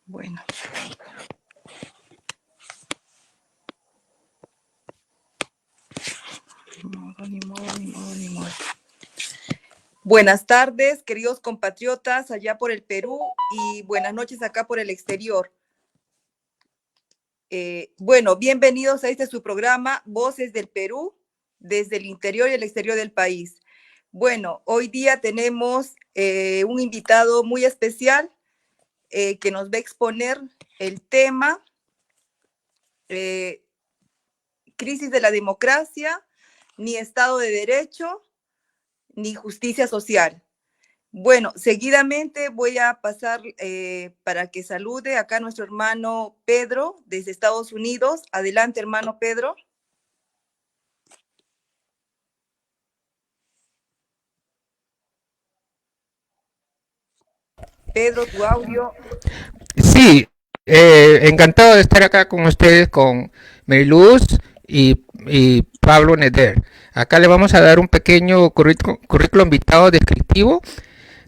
Bueno. Ni modo. Buenas tardes, queridos compatriotas allá por el Perú y buenas noches acá por el exterior. Bueno, bienvenidos a este su programa, Voces del Perú, desde el interior y el exterior del país. Bueno, hoy día tenemos un invitado muy especial que nos va a exponer el tema crisis de la democracia, ni Estado de Derecho, ni justicia social. Bueno, seguidamente voy a pasar para que salude acá a nuestro hermano Pedro desde Estados Unidos. Adelante, hermano Pedro. Pedro, tu audio. Sí, encantado de estar acá con ustedes, con Mariluz y Pablo Neder. Acá le vamos a dar un pequeño currículum vitae descriptivo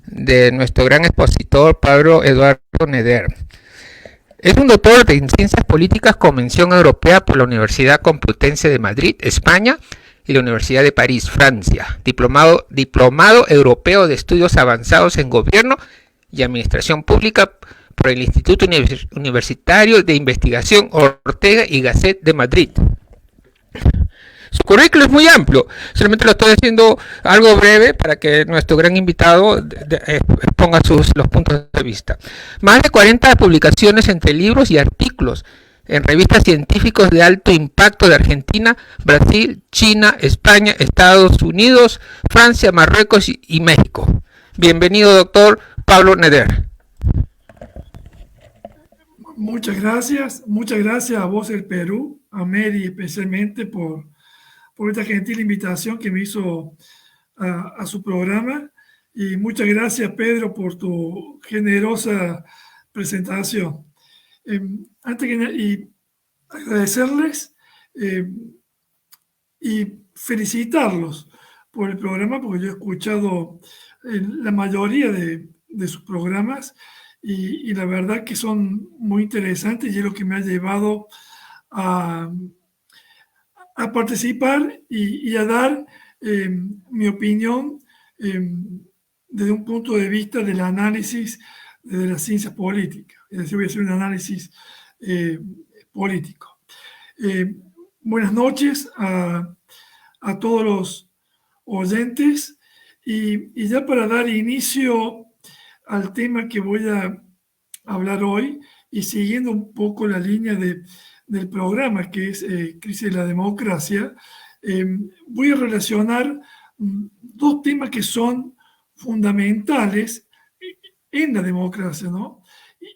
de nuestro gran expositor Pablo Eduardo Neder. Es un doctor en Ciencias Políticas con mención europea por la Universidad Complutense de Madrid, España, y la Universidad de París, Francia. Diplomado europeo de estudios avanzados en gobierno y administración pública por el Instituto Universitario de Investigación Ortega y Gasset de Madrid. Su currículo es muy amplio, solamente lo estoy haciendo algo breve para que nuestro gran invitado exponga los puntos de vista. Más de 40 publicaciones entre libros y artículos en revistas científicos de alto impacto de Argentina, Brasil, China, España, Estados Unidos, Francia, Marruecos y México. Bienvenido, doctor Pablo Neder. Muchas gracias a vos del Perú, a Mary especialmente por esta gentil invitación que me hizo a su programa, y muchas gracias, Pedro, por tu generosa presentación. Antes que nada, y agradecerles y felicitarlos por el programa, porque yo he escuchado la mayoría de sus programas y la verdad que son muy interesantes, y es lo que me ha llevado a participar y a dar mi opinión desde un punto de vista del análisis de las ciencias políticas. Es decir, voy a hacer un análisis político. Buenas noches a todos los oyentes, y ya para dar inicio al tema que voy a hablar hoy, y siguiendo un poco la línea del programa, que es Crisis de la Democracia, voy a relacionar dos temas que son fundamentales en la democracia, ¿no?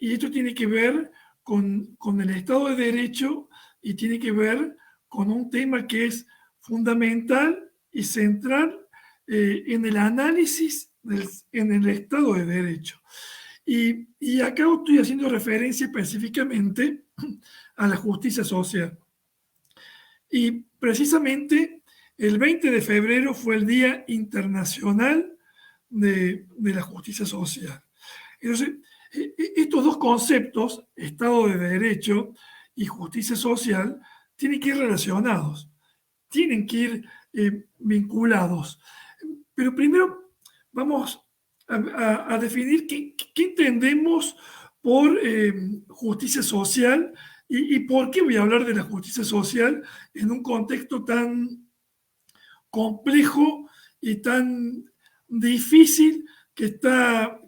Y esto tiene que ver con el Estado de Derecho, y tiene que ver con un tema que es fundamental y central en el análisis en el Estado de Derecho. Y acá estoy haciendo referencia específicamente a la justicia social. Y precisamente el 20 de febrero fue el Día Internacional de la Justicia Social. Entonces, estos dos conceptos, Estado de Derecho y justicia social, tienen que ir relacionados, tienen que ir vinculados. Pero primero vamos a definir qué entendemos por justicia social, y por qué voy a hablar de la justicia social en un contexto tan complejo y tan difícil que está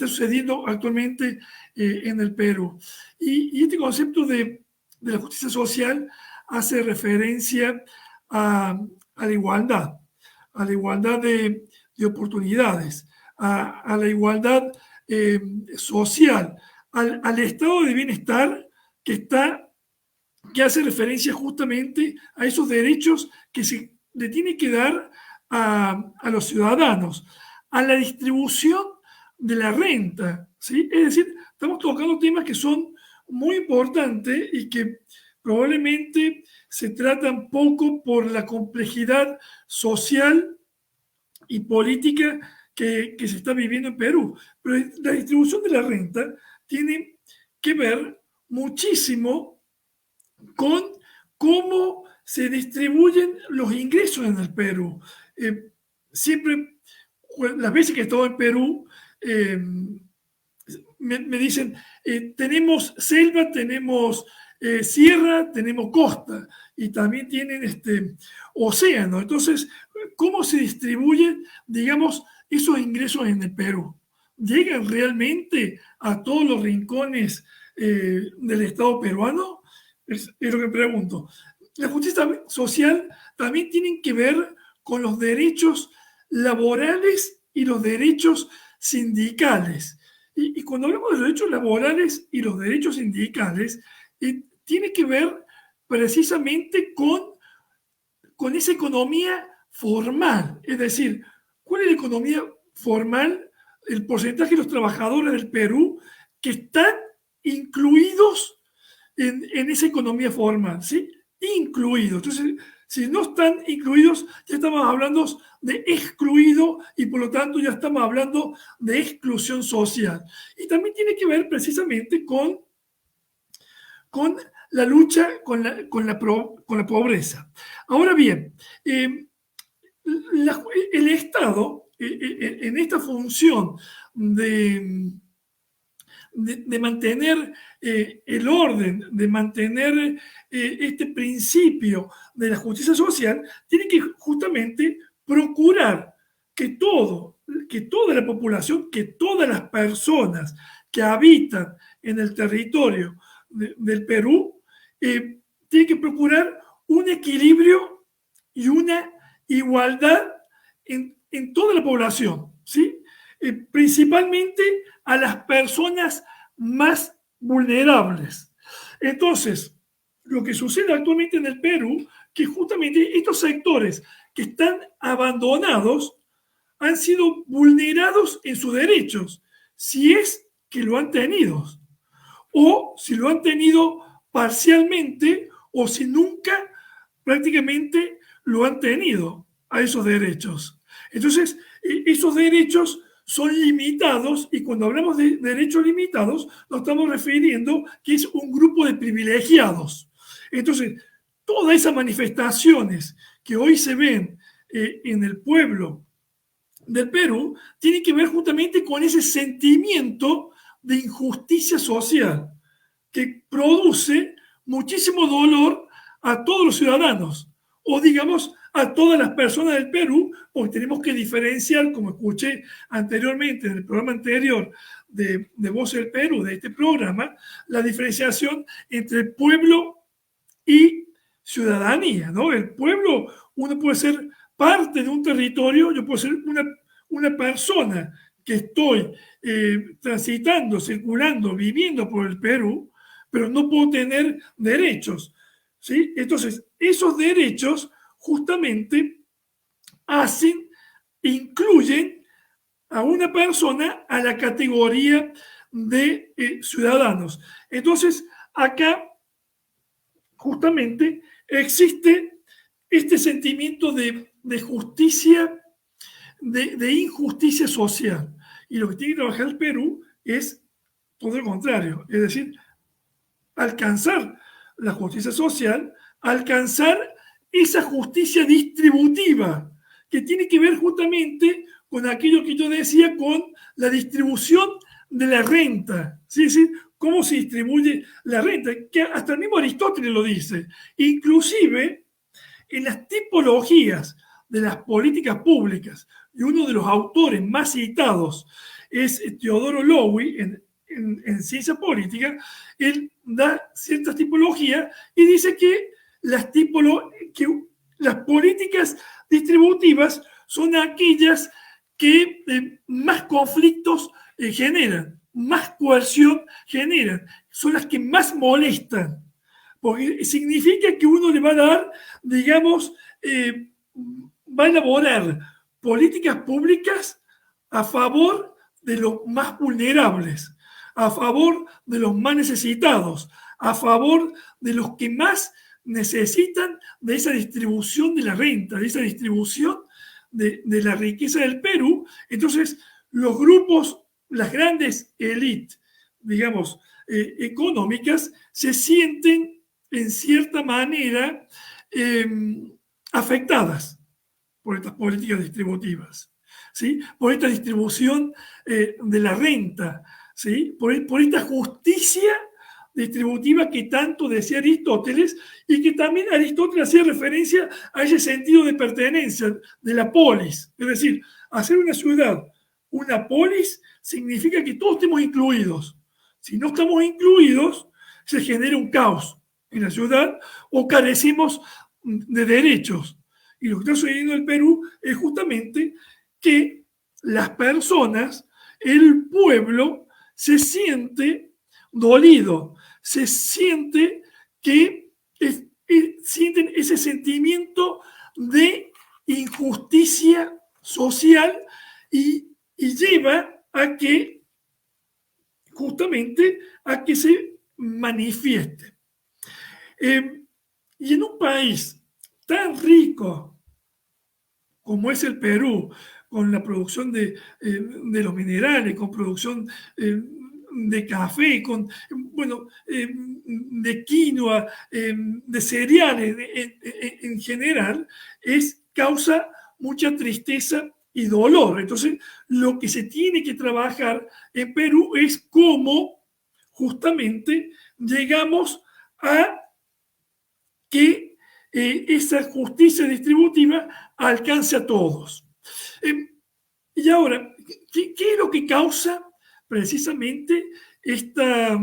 sucediendo actualmente en el Perú. Y este concepto de la justicia social hace referencia a la igualdad de oportunidades, a la igualdad social, al estado de bienestar que hace referencia justamente a esos derechos que se le tiene que dar a los ciudadanos, a la distribución de la renta, ¿sí? Es decir, estamos tocando temas que son muy importantes y que probablemente se tratan poco por la complejidad social y política que se está viviendo en Perú. Pero la distribución de la renta tiene que ver muchísimo con cómo se distribuyen los ingresos en el Perú. Siempre, las veces que he estado en Perú, me dicen, tenemos selva, tenemos sierra, tenemos costa y también tienen océano. Entonces, ¿cómo se distribuyen, digamos, esos ingresos en el Perú? ¿Llegan realmente a todos los rincones del Estado peruano? Es lo que pregunto. La justicia social también tiene que ver con los derechos laborales y los derechos sindicales. Y cuando hablamos de los derechos laborales y los derechos sindicales, tiene que ver precisamente con esa economía formal. Es decir, ¿cuál es la economía formal? El porcentaje de los trabajadores del Perú que están incluidos en esa economía formal, ¿sí? Incluidos. Entonces, si no están incluidos, ya estamos hablando de excluido y por lo tanto ya estamos hablando de exclusión social. Y también tiene que ver precisamente con la lucha con la pobreza. Ahora bien, el Estado, en esta función de mantener el orden, de mantener este principio de la justicia social, tiene que justamente procurar que toda la población, que todas las personas que habitan en el territorio del Perú, tiene que procurar un equilibrio y una igualdad en toda la población, ¿sí? Principalmente a las personas más vulnerables. Entonces, lo que sucede actualmente en el Perú, que justamente estos sectores que están abandonados han sido vulnerados en sus derechos, si es que lo han tenido, o si lo han tenido parcialmente, o si nunca prácticamente lo han tenido a esos derechos. Entonces, esos derechos son limitados y cuando hablamos de derechos limitados nos estamos refiriendo que es un grupo de privilegiados. Entonces, todas esas manifestaciones que hoy se ven en el pueblo del Perú tienen que ver justamente con ese sentimiento de injusticia social que produce muchísimo dolor a todos los ciudadanos o digamos a todas las personas del Perú, porque tenemos que diferenciar, como escuché anteriormente en el programa anterior de Voz del Perú, de este programa, la diferenciación entre pueblo y ciudadanía, ¿no? El pueblo, uno puede ser parte de un territorio, yo puedo ser una persona que estoy transitando, circulando, viviendo por el Perú, pero no puedo tener derechos, ¿sí? Entonces, esos derechos justamente incluyen a una persona a la categoría de ciudadanos. Entonces, acá justamente existe este sentimiento de justicia, de injusticia social. Y lo que tiene que trabajar el Perú es todo lo contrario, es decir, alcanzar la justicia social, alcanzar esa justicia distributiva, que tiene que ver justamente con aquello que yo decía, con la distribución de la renta, ¿sí? ¿Sí? Cómo se distribuye la renta, que hasta el mismo Aristóteles lo dice. Inclusive, en las tipologías de las políticas públicas, y uno de los autores más citados es Teodoro Lowy, en ciencia política, él da ciertas tipologías y dice que las políticas distributivas son aquellas que más conflictos generan, más coerción generan, son las que más molestan, porque significa que uno le va a dar, digamos, va a elaborar políticas públicas a favor de los más vulnerables, a favor de los más necesitados, a favor de los que más necesitan de esa distribución de la renta, de esa distribución de la riqueza del Perú, entonces los grupos, las grandes élites, digamos, económicas, se sienten en cierta manera afectadas por estas políticas distributivas, ¿sí? Por esta distribución de la renta, ¿sí? Por esta justicia distributiva que tanto decía Aristóteles y que también Aristóteles hacía referencia a ese sentido de pertenencia, de la polis. Es decir, hacer una ciudad, una polis, significa que todos estemos incluidos. Si no estamos incluidos, se genera un caos en la ciudad o carecemos de derechos. Y lo que está sucediendo en el Perú es justamente que las personas, el pueblo, se siente dolido, se siente que sienten ese sentimiento de injusticia social y lleva a que justamente a que se manifieste. Y en un país tan rico como es el Perú, con la producción de los minerales, con producción de café, con, bueno, de quinoa, de cereales en general, causa mucha tristeza y dolor. Entonces, lo que se tiene que trabajar en Perú es cómo justamente llegamos a que esa justicia distributiva alcance a todos. Y ahora, ¿qué es lo que causa precisamente esta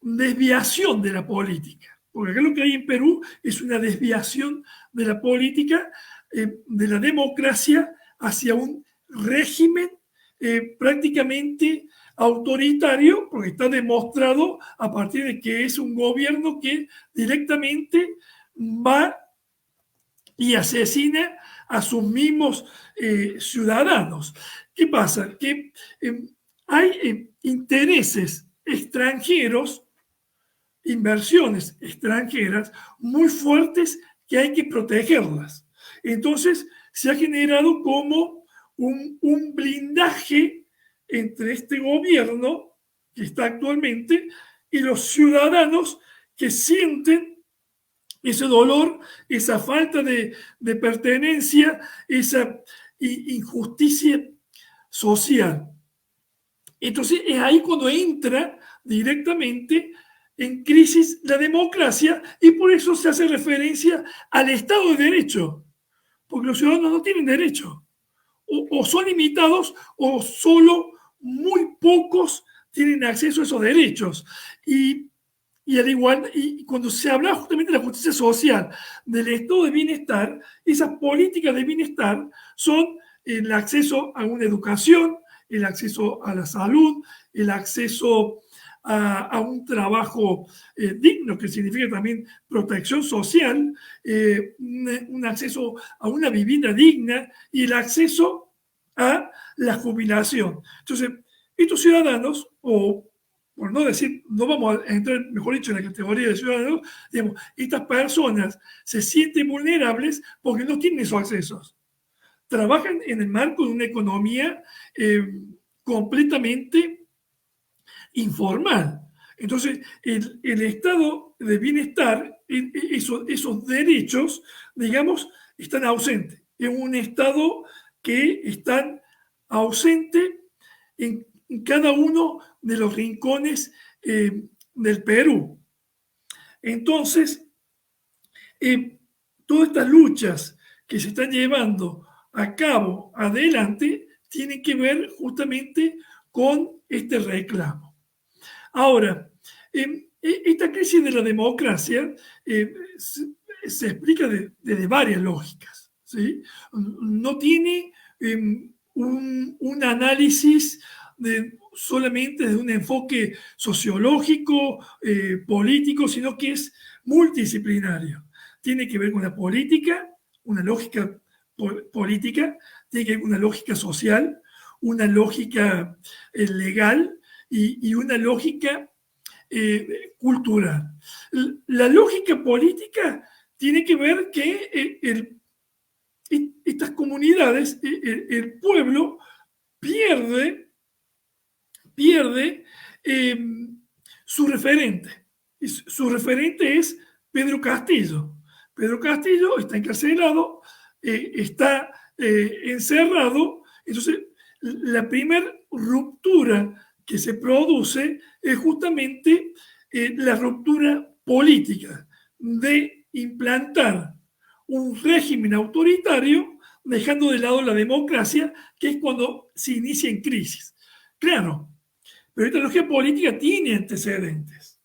desviación de la política? Porque acá lo que hay en Perú es una desviación de la política, de la democracia, hacia un régimen prácticamente autoritario, porque está demostrado a partir de que es un gobierno que directamente va y asesina a sus mismos ciudadanos. ¿Qué pasa? Que hay intereses extranjeros, inversiones extranjeras muy fuertes que hay que protegerlas. Entonces se ha generado como un blindaje entre este gobierno que está actualmente y los ciudadanos que sienten ese dolor, esa falta de pertenencia, esa injusticia social. Entonces es ahí cuando entra directamente en crisis la democracia y por eso se hace referencia al Estado de Derecho, porque los ciudadanos no tienen derecho, o son limitados o solo muy pocos tienen acceso a esos derechos. Y al igual, y cuando se habla justamente de la justicia social, del estado de bienestar, esas políticas de bienestar son el acceso a una educación, el acceso a la salud, el acceso a un trabajo digno, que significa también protección social, un acceso a una vivienda digna y el acceso a la jubilación. Entonces, estos ciudadanos, o por no decir, no vamos a entrar, mejor dicho, en la categoría de ciudadanos, digamos, estas personas se sienten vulnerables porque no tienen esos accesos. Trabajan en el marco de una economía completamente informal. Entonces, el estado de bienestar, esos derechos, digamos, están ausentes. Es un estado que están ausentes en cada uno de los rincones del Perú. Entonces, todas estas luchas que se están llevando a cabo adelante tienen que ver justamente con este reclamo. Ahora, esta crisis de la democracia se explica desde varias lógicas, ¿sí? No tiene un análisis solamente desde un enfoque sociológico, político, sino que es multidisciplinario. Tiene que ver con la política, una lógica política, tiene que ver con una lógica social, una lógica legal y una lógica cultural. La lógica política tiene que ver que estas comunidades, el pueblo pierde su referente. Y su referente es Pedro Castillo. Pedro Castillo está encarcelado, está encerrado. Entonces, la primera ruptura que se produce es justamente la ruptura política de implantar un régimen autoritario dejando de lado la democracia, que es cuando se inicia en crisis. Claro, pero esta lógica política tiene antecedentes.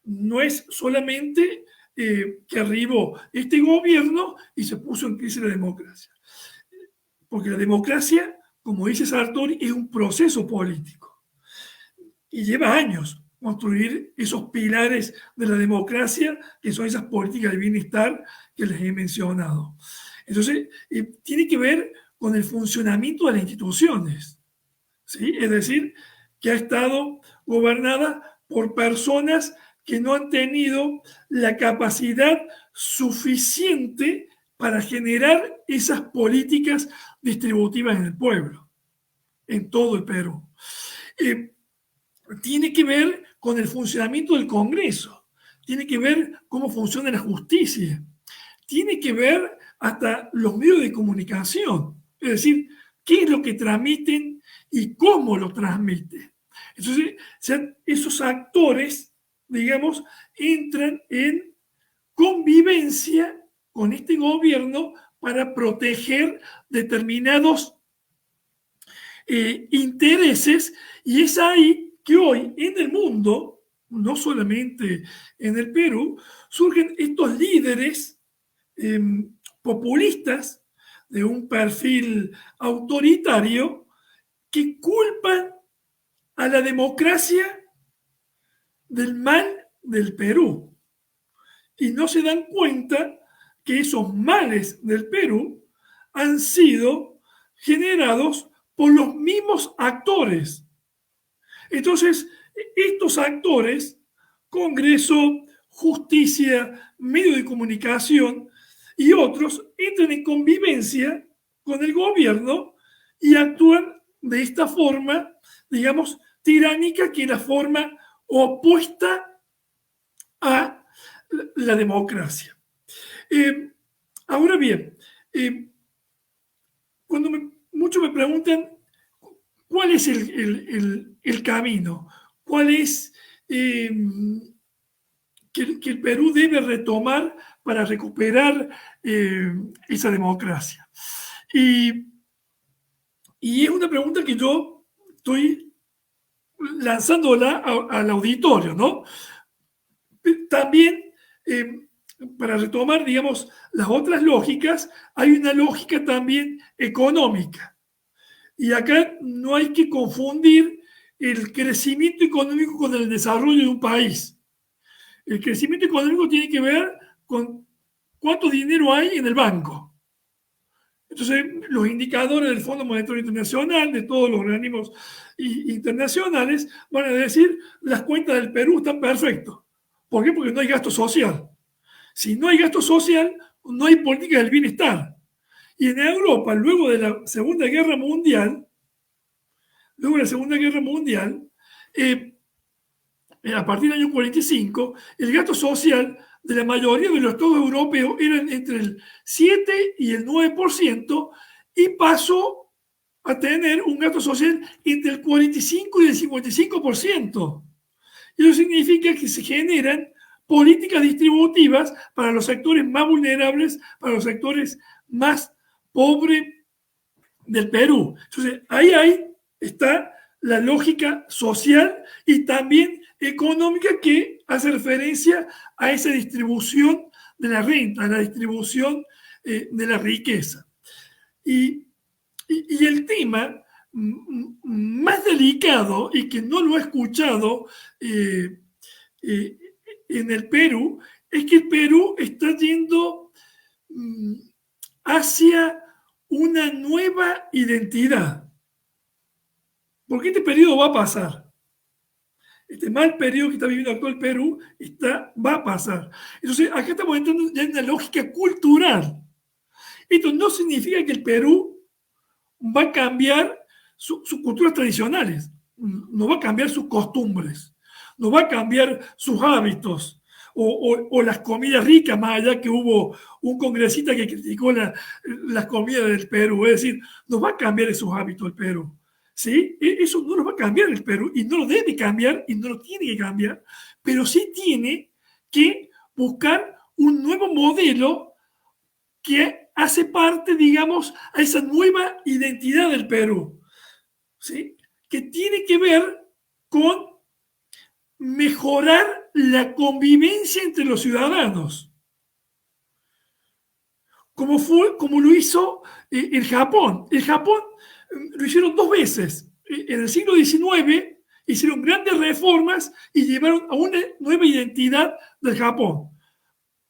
No es solamente que arribó este gobierno y se puso en crisis la democracia. Porque la democracia, como dice Sartori, es un proceso político. Y lleva años construir esos pilares de la democracia, que son esas políticas de bienestar que les he mencionado. Entonces, tiene que ver con el funcionamiento de las instituciones, ¿sí? Es decir, que ha estado gobernada por personas que no han tenido la capacidad suficiente para generar esas políticas distributivas en el pueblo, en todo el Perú. Tiene que ver con el funcionamiento del Congreso, tiene que ver cómo funciona la justicia, tiene que ver hasta los medios de comunicación, es decir, qué es lo que transmiten y cómo lo transmiten. Entonces, esos actores, digamos, entran en convivencia con este gobierno para proteger determinados intereses, y es ahí que hoy en el mundo, no solamente en el Perú, surgen estos líderes populistas de un perfil autoritario que culpan a la democracia del mal del Perú. Y no se dan cuenta que esos males del Perú han sido generados por los mismos actores. Entonces, estos actores, Congreso, justicia, medios de comunicación y otros, entran en convivencia con el gobierno y actúan de esta forma, digamos, tiránica, que es la forma opuesta a la democracia. Ahora bien, cuando muchos me preguntan cuál es el camino, cuál es que el Perú debe retomar para recuperar esa democracia. Y es una pregunta que yo estoy lanzándola al auditorio, ¿no? También, para retomar, digamos, las otras lógicas, hay una lógica también económica. Y acá no hay que confundir el crecimiento económico con el desarrollo de un país. El crecimiento económico tiene que ver con cuánto dinero hay en el banco. Entonces, los indicadores del Fondo Monetario Internacional, de todos los organismos internacionales, van a decir las cuentas del Perú están perfectas. ¿Por qué? Porque no hay gasto social. Si no hay gasto social, no hay política del bienestar. Y en Europa, luego de la Segunda Guerra Mundial, a partir del año 45, el gasto social de la mayoría de los estados europeos eran entre el 7 y el 9%, y pasó a tener un gasto social entre el 45 y el 55%. Y eso significa que se generan políticas distributivas para los sectores más vulnerables, para los sectores más pobres del Perú. Entonces, ahí está la lógica social y también económica que hace referencia a esa distribución de la renta, a la distribución de la riqueza. Y el tema más delicado, y que no lo he escuchado en el Perú, es que el Perú está yendo hacia una nueva identidad. Porque este periodo va a pasar. Este mal periodo que está viviendo actual Perú va a pasar. Entonces, acá estamos entrando ya en una lógica cultural. Esto no significa que el Perú va a cambiar sus culturas tradicionales, no va a cambiar sus costumbres, no va a cambiar sus hábitos o las comidas ricas, más allá que hubo un congresista que criticó las comidas del Perú. Es decir, no va a cambiar esos hábitos el Perú. ¿Sí? Eso no lo va a cambiar el Perú y no lo debe cambiar y no lo tiene que cambiar, pero sí tiene que buscar un nuevo modelo que hace parte, digamos, a esa nueva identidad del Perú, ¿sí? Que tiene que ver con mejorar la convivencia entre los ciudadanos, como lo hizo el Japón. El Japón lo hicieron 2 veces. En el siglo XIX hicieron grandes reformas y llevaron a una nueva identidad del Japón.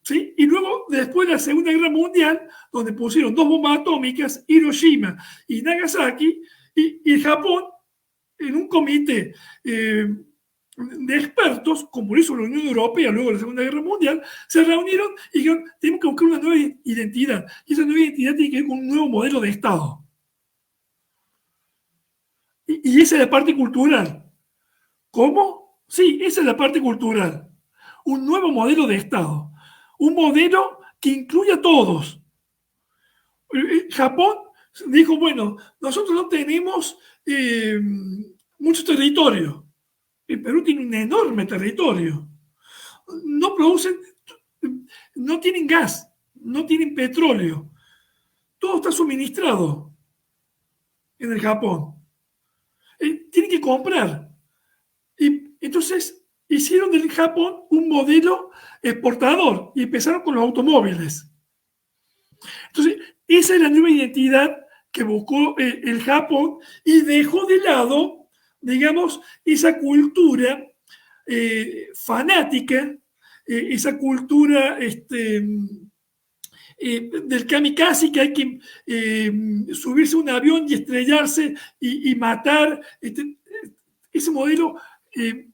¿Sí? Y luego, después de la Segunda Guerra Mundial, donde pusieron 2 bombas atómicas, Hiroshima y Nagasaki, y el Japón, en un comité de expertos, como lo hizo la Unión Europea luego de la Segunda Guerra Mundial, se reunieron y dijeron, tenemos que buscar una nueva identidad. Y esa nueva identidad tiene que ver con un nuevo modelo de Estado. Y esa es la parte cultural. ¿Cómo? Sí, esa es la parte cultural. Un nuevo modelo de Estado. Un modelo que incluya a todos. Japón dijo, bueno, nosotros no tenemos mucho territorio. El Perú tiene un enorme territorio. No producen, no tienen gas, no tienen petróleo. Todo está suministrado en el Japón. Tienen que comprar. Y entonces hicieron del Japón un modelo exportador y empezaron con los automóviles. Entonces, esa es la nueva identidad que buscó el Japón y dejó de lado, digamos, esa cultura fanática, esa cultura del kamikaze, que hay que subirse a un avión y estrellarse y matar. Ese modelo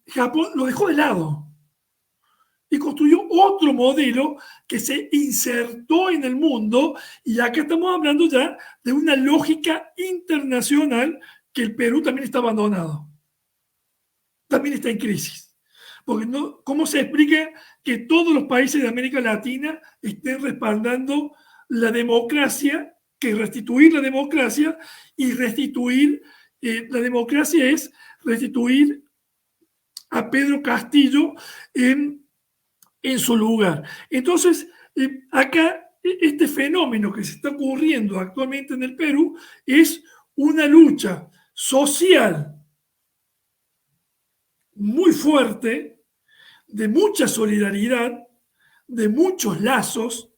Japón lo dejó de lado y construyó otro modelo que se insertó en el mundo, y acá estamos hablando ya de una lógica internacional que el Perú también está abandonado, también está en crisis. Porque no, ¿cómo se explica que todos los países de América Latina estén respaldando la democracia, que restituir la democracia, y restituir, la democracia es restituir a Pedro Castillo en su lugar? Entonces, acá este fenómeno que se está ocurriendo actualmente en el Perú es una lucha social muy fuerte, de mucha solidaridad, de muchos lazos,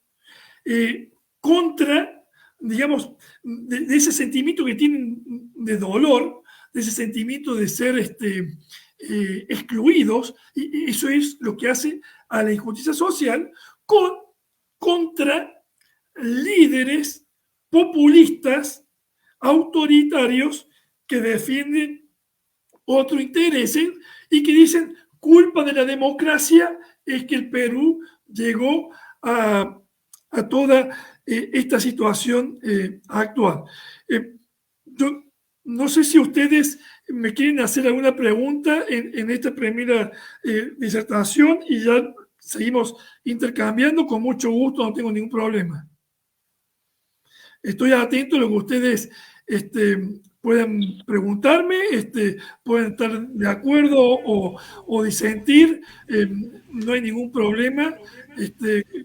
contra, digamos, de ese sentimiento que tienen de dolor, de ese sentimiento de ser excluidos, y eso es lo que hace a la injusticia social, contra líderes populistas, autoritarios, que defienden otros intereses y que dicen, culpa de la democracia es que el Perú llegó a toda esta situación actual. Yo no sé si ustedes me quieren hacer alguna pregunta en esta primera disertación, y ya seguimos intercambiando con mucho gusto, no tengo ningún problema. Estoy atento a lo que ustedes puedan preguntarme, pueden estar de acuerdo o disentir, no hay ningún problema.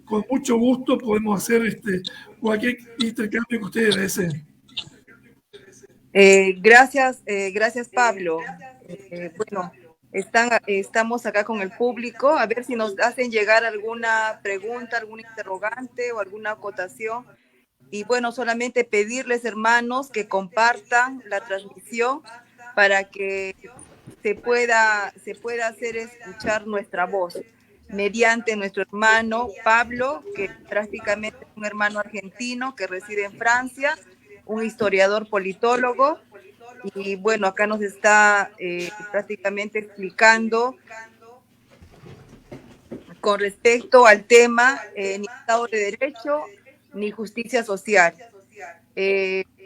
Con mucho gusto podemos hacer cualquier intercambio que ustedes deseen. Gracias Pablo. Bueno, estamos acá con el público, a ver si nos hacen llegar alguna pregunta, algún interrogante o alguna acotación. Y bueno, solamente pedirles, hermanos, que compartan la transmisión para que se pueda hacer escuchar nuestra voz mediante nuestro hermano Pablo, que prácticamente es un hermano argentino que reside en Francia, un historiador politólogo, y bueno, acá nos está prácticamente explicando con respecto al tema ni Estado de Derecho ni justicia social.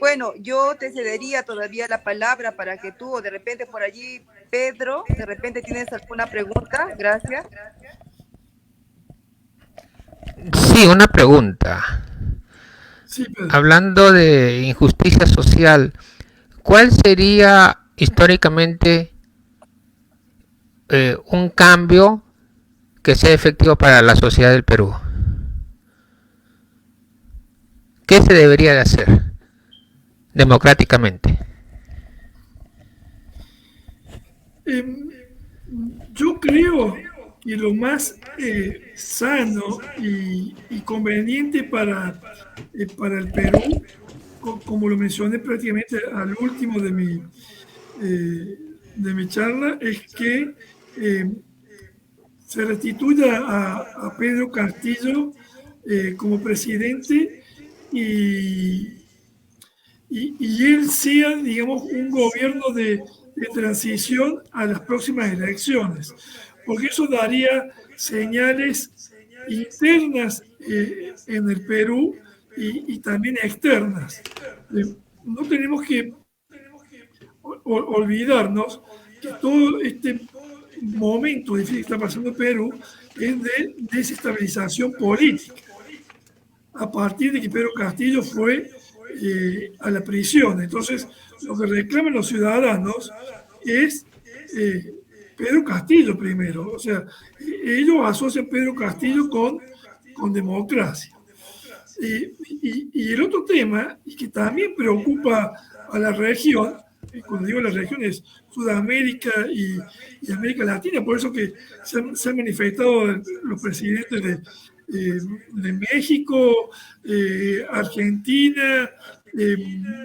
Bueno, yo te cedería todavía la palabra para que tú, o de repente por allí, Pedro, de repente tienes alguna pregunta. Gracias. Sí, una pregunta. Sí, Pedro. Hablando de injusticia social, ¿cuál sería históricamente un cambio que sea efectivo para la sociedad del Perú? ¿Qué se debería de hacer democráticamente? Yo creo que lo más sano y conveniente para el Perú, como lo mencioné prácticamente al último de mi charla, es que se restituya a Pedro Castillo como presidente y, y él sea, digamos, un gobierno de transición a las próximas elecciones, porque eso daría señales internas en el Perú y también externas. No tenemos que olvidarnos que todo este momento difícil que está pasando Perú es de desestabilización política. A partir de que Pedro Castillo fue a la prisión. Entonces, lo que reclaman los ciudadanos es Pedro Castillo primero. O sea, ellos asocian Pedro Castillo con democracia. Y el otro tema, y que también preocupa a la región, y cuando digo la región es Sudamérica y América Latina, por eso que se han manifestado los presidentes de México, Argentina,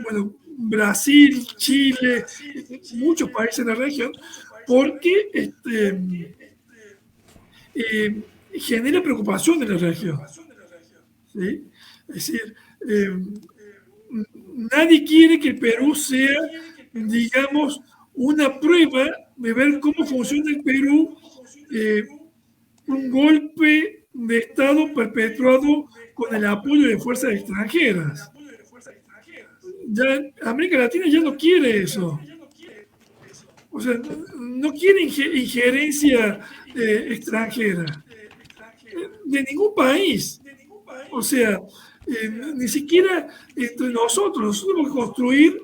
bueno, Brasil, Chile, muchos países de la región, porque genera preocupación en la región. ¿Sí? Es decir, nadie quiere que el Perú sea, digamos, una prueba de ver cómo funciona el Perú, un golpe de Estado perpetuado con el apoyo de fuerzas extranjeras. Ya, América Latina ya no quiere eso. O sea, no quiere injerencia extranjera de ningún país. O sea, ni siquiera entre nosotros tenemos que construir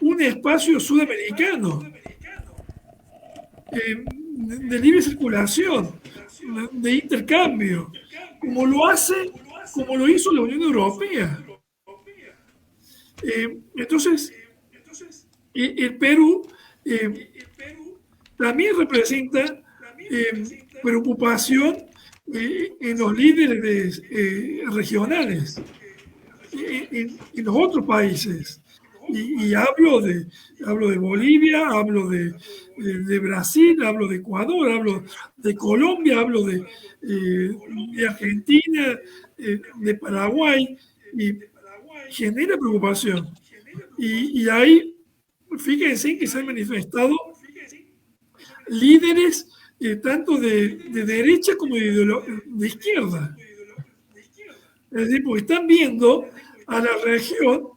un espacio sudamericano de libre circulación, de intercambio, como lo hizo la Unión Europea. Entonces, el Perú también representa preocupación en los líderes regionales, en los otros países. Y hablo de Bolivia, hablo de Brasil, hablo de Ecuador, hablo de Colombia, hablo de Argentina, de Paraguay, y genera preocupación. Y ahí, fíjense que se han manifestado líderes tanto de derecha como de izquierda. Es decir, porque están viendo a la región,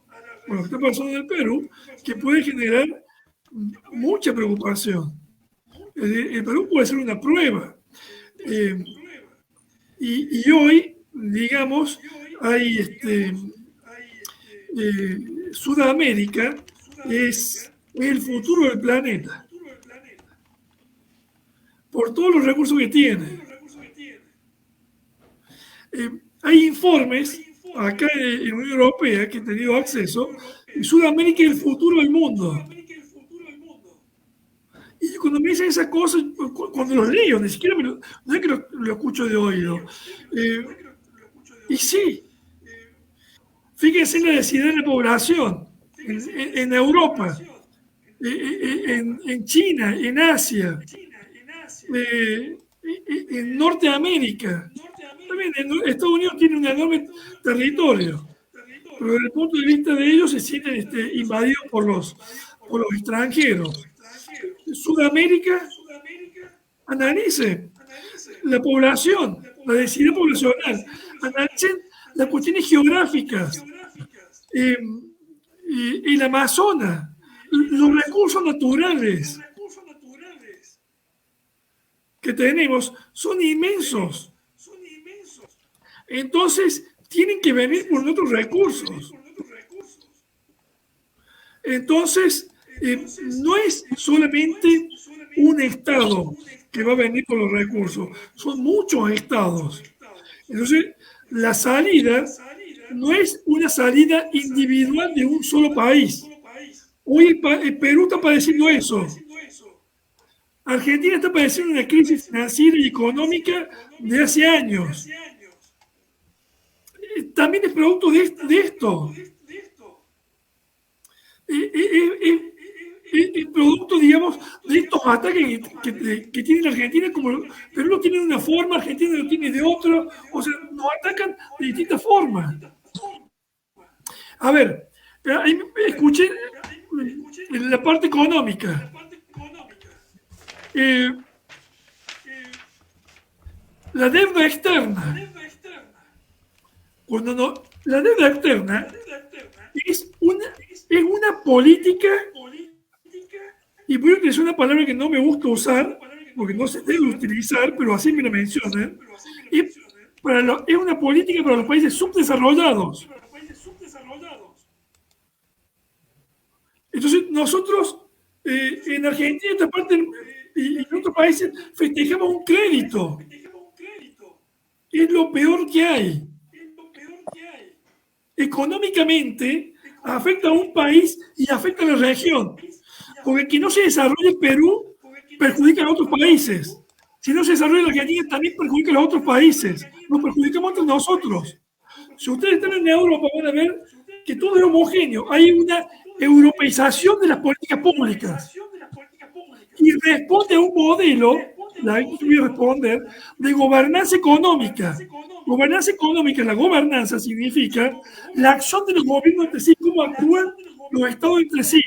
con lo que está pasando en el Perú, que puede generar mucha preocupación. Es decir, el Perú puede ser una prueba. Y hoy, digamos, hay Sudamérica es el futuro del planeta, por todos los recursos que tiene. Hay informes acá en la Unión Europea que he tenido acceso, y Sudamérica es el futuro del mundo. Y cuando me dicen esas cosas, cuando los leo, ni siquiera no es que lo escucho de oído. Y sí, fíjense en la densidad de la población en Europa, en China, en Asia, en Norteamérica. También Estados Unidos tiene un enorme territorio, pero desde el punto de vista de ellos se sienten invadidos por los extranjeros. Sudamérica, analicen la población, la densidad poblacional, analicen las cuestiones geográficas, el Amazonas, los recursos naturales que tenemos son inmensos. Entonces, tienen que venir por otros recursos. Entonces, no es solamente un Estado que va a venir por los recursos, son muchos estados. Entonces, la salida no es una salida individual de un solo país. Hoy el Perú está padeciendo eso. Argentina está padeciendo una crisis financiera y económica de hace años. También es producto de esto. Es producto, digamos, de estos ataques que tiene la Argentina, como Perú lo tiene de una forma, Argentina lo tiene de otra, o sea, nos atacan de distintas formas. A ver, escuché la parte económica. La deuda externa. La deuda externa es una política, y voy a utilizar una palabra que no me gusta usar, porque no se debe utilizar, pero así me la mencionan, es una política para los países subdesarrollados. Entonces, nosotros en Argentina, esta parte, y en otros países, festejamos un crédito. Es lo peor que hay. Económicamente, afecta a un país y afecta a la región. Porque que no se desarrolle Perú perjudica a otros países. Si no se desarrolla la Argentina, también perjudica a los otros países. Nos perjudicamos entre nosotros. Si ustedes están en Europa, van a ver que todo es homogéneo. Hay una europeización de las políticas públicas. Y responde a un modelo, la que voy a responder, de gobernanza económica. Gobernanza económica, la gobernanza significa la acción de los gobiernos entre sí, cómo actúan los estados entre sí.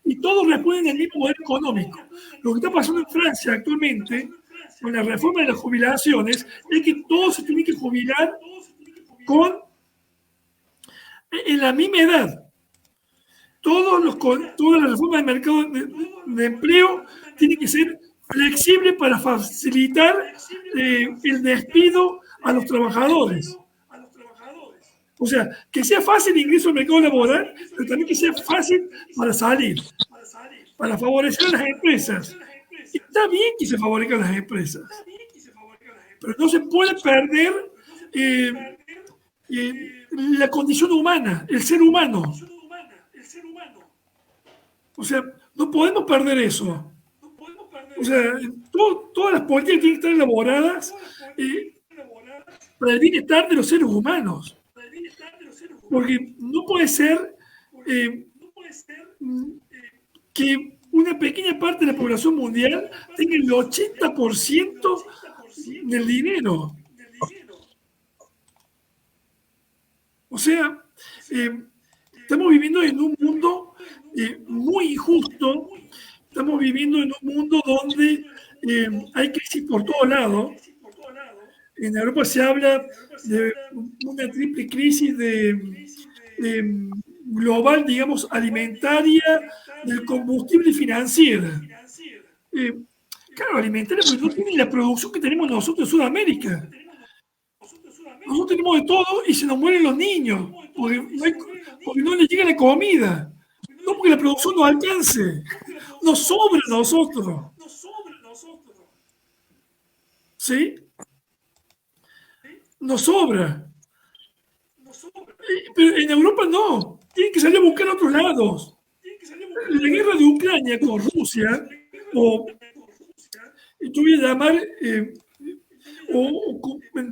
Y todos responden al mismo modelo económico. Lo que está pasando en Francia actualmente, con la reforma de las jubilaciones, es que todos se tienen que jubilar en la misma edad. Todas las reformas del mercado de empleo tienen que ser flexibles para facilitar el despido a los trabajadores. O sea, que sea fácil el ingreso al mercado laboral, pero también que sea fácil para salir, para favorecer a las empresas. Está bien que se favorezcan las empresas, pero no se puede perder la condición humana, el ser humano. O sea, no podemos perder eso. O sea, todas las políticas tienen que estar elaboradas para el bienestar de los seres humanos. Porque no puede ser que una pequeña parte de la población mundial tenga el 80% del dinero. O sea, estamos viviendo en un mundo muy injusto. Estamos viviendo en un mundo donde hay crisis por todos lados. En Europa se habla de una triple crisis global, digamos, alimentaria, del combustible y financiera. Claro, alimentaria, porque no tiene la producción que tenemos nosotros en Sudamérica. Nosotros tenemos de todo y se nos mueren los niños, porque no les llega la comida. No porque la producción no alcance. Nos sobra a nosotros. ¿Sí? Nos sobra. Pero en Europa no. Tienen que salir a buscar a otros lados. La guerra de Ucrania con Rusia, o yo voy a llamar,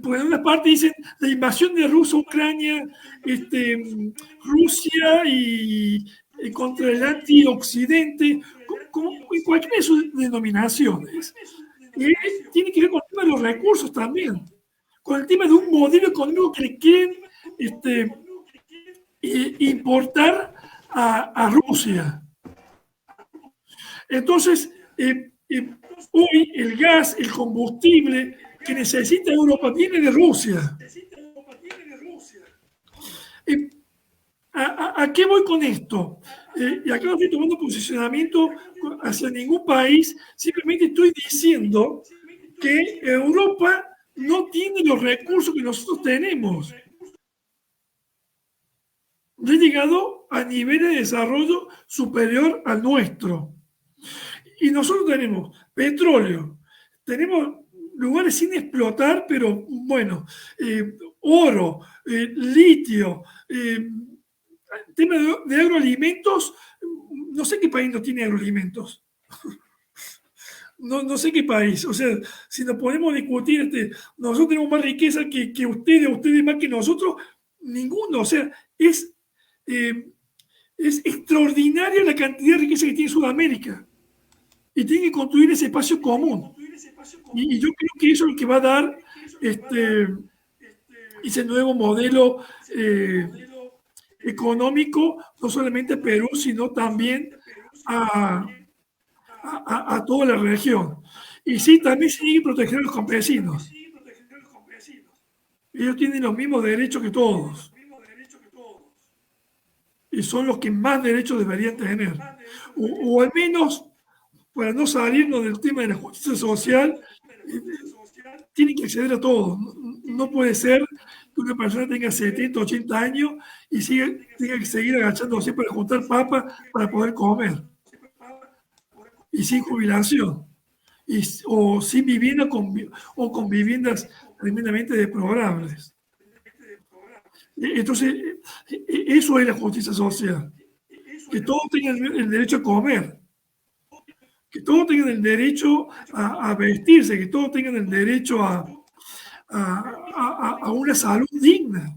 por una parte dicen la invasión de Rusia a Ucrania, Rusia y contra el antioccidente, en cualquiera de sus denominaciones. Tiene que ver con el tema de los recursos también, con el tema de un modelo económico que le quieren importar a Rusia. Entonces, hoy el gas, el combustible que necesita Europa viene de Rusia. Eh, ¿A qué voy con esto? Y acá no estoy tomando posicionamiento hacia ningún país, simplemente estoy diciendo que Europa no tiene los recursos que nosotros tenemos. No ha llegado a nivel de desarrollo superior al nuestro. Y nosotros tenemos petróleo, tenemos lugares sin explotar, pero bueno, oro, litio, tema de agroalimentos, no sé qué país no tiene agroalimentos. No sé qué país. O sea, si nos podemos discutir, nosotros tenemos más riqueza que ustedes más que nosotros, ninguno. O sea, eh, es extraordinaria la cantidad de riqueza que tiene Sudamérica. Y tiene que construir ese espacio común. Y yo creo que eso es lo que va a dar ese nuevo modelo económico, no solamente a Perú, sino también a toda la región. Y sí, también se tiene que proteger a los campesinos. Ellos tienen los mismos derechos que todos. Y son los que más derechos deberían tener. O al menos, para no salirnos del tema de la justicia social, tienen que acceder a todo. No puede ser que una persona tenga 70, 80 años y tenga que seguir agachándose para juntar papas para poder comer. Y sin jubilación. O sin vivienda o con viviendas tremendamente deplorables. Entonces, eso es la justicia social. Que todos tengan el derecho a comer, que todos tengan el derecho a vestirse, que todos tengan el derecho a una salud digna.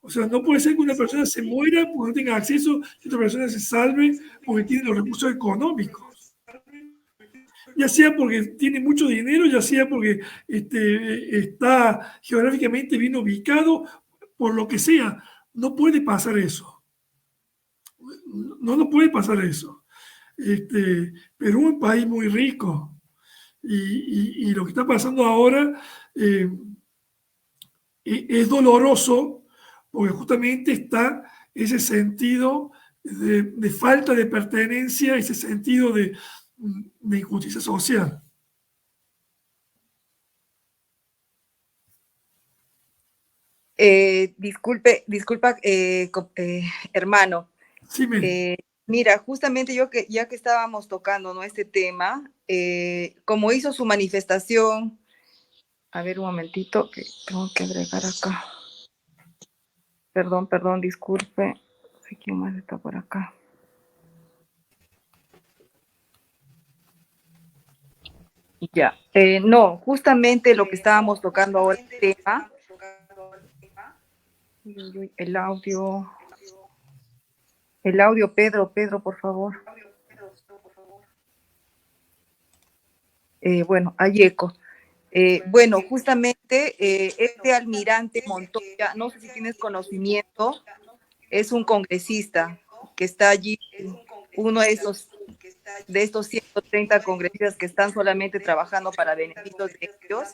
O sea, no puede ser que una persona se muera porque no tenga acceso y otra persona se salve porque tiene los recursos económicos. Ya sea porque tiene mucho dinero, ya sea porque está geográficamente bien ubicado, por lo que sea. No puede pasar eso. No puede pasar eso. Perú es un país muy rico y lo que está pasando ahora es doloroso porque justamente está ese sentido de falta de pertenencia, ese sentido de injusticia social. Disculpa, hermano. Sí, Mira, justamente ya que estábamos tocando, ¿no?, este tema, como hizo su manifestación, a ver un momentito, que tengo que agregar acá. Perdón, disculpe. No sé quién más está por acá. Ya, no, justamente lo que estábamos tocando ahora, el tema, el audio, Pedro, por favor. Bueno, hay eco. Bueno, justamente este almirante Montoya, no sé si tienes conocimiento, es un congresista que está allí, uno de estos 130 congresistas que están solamente trabajando para beneficios de ellos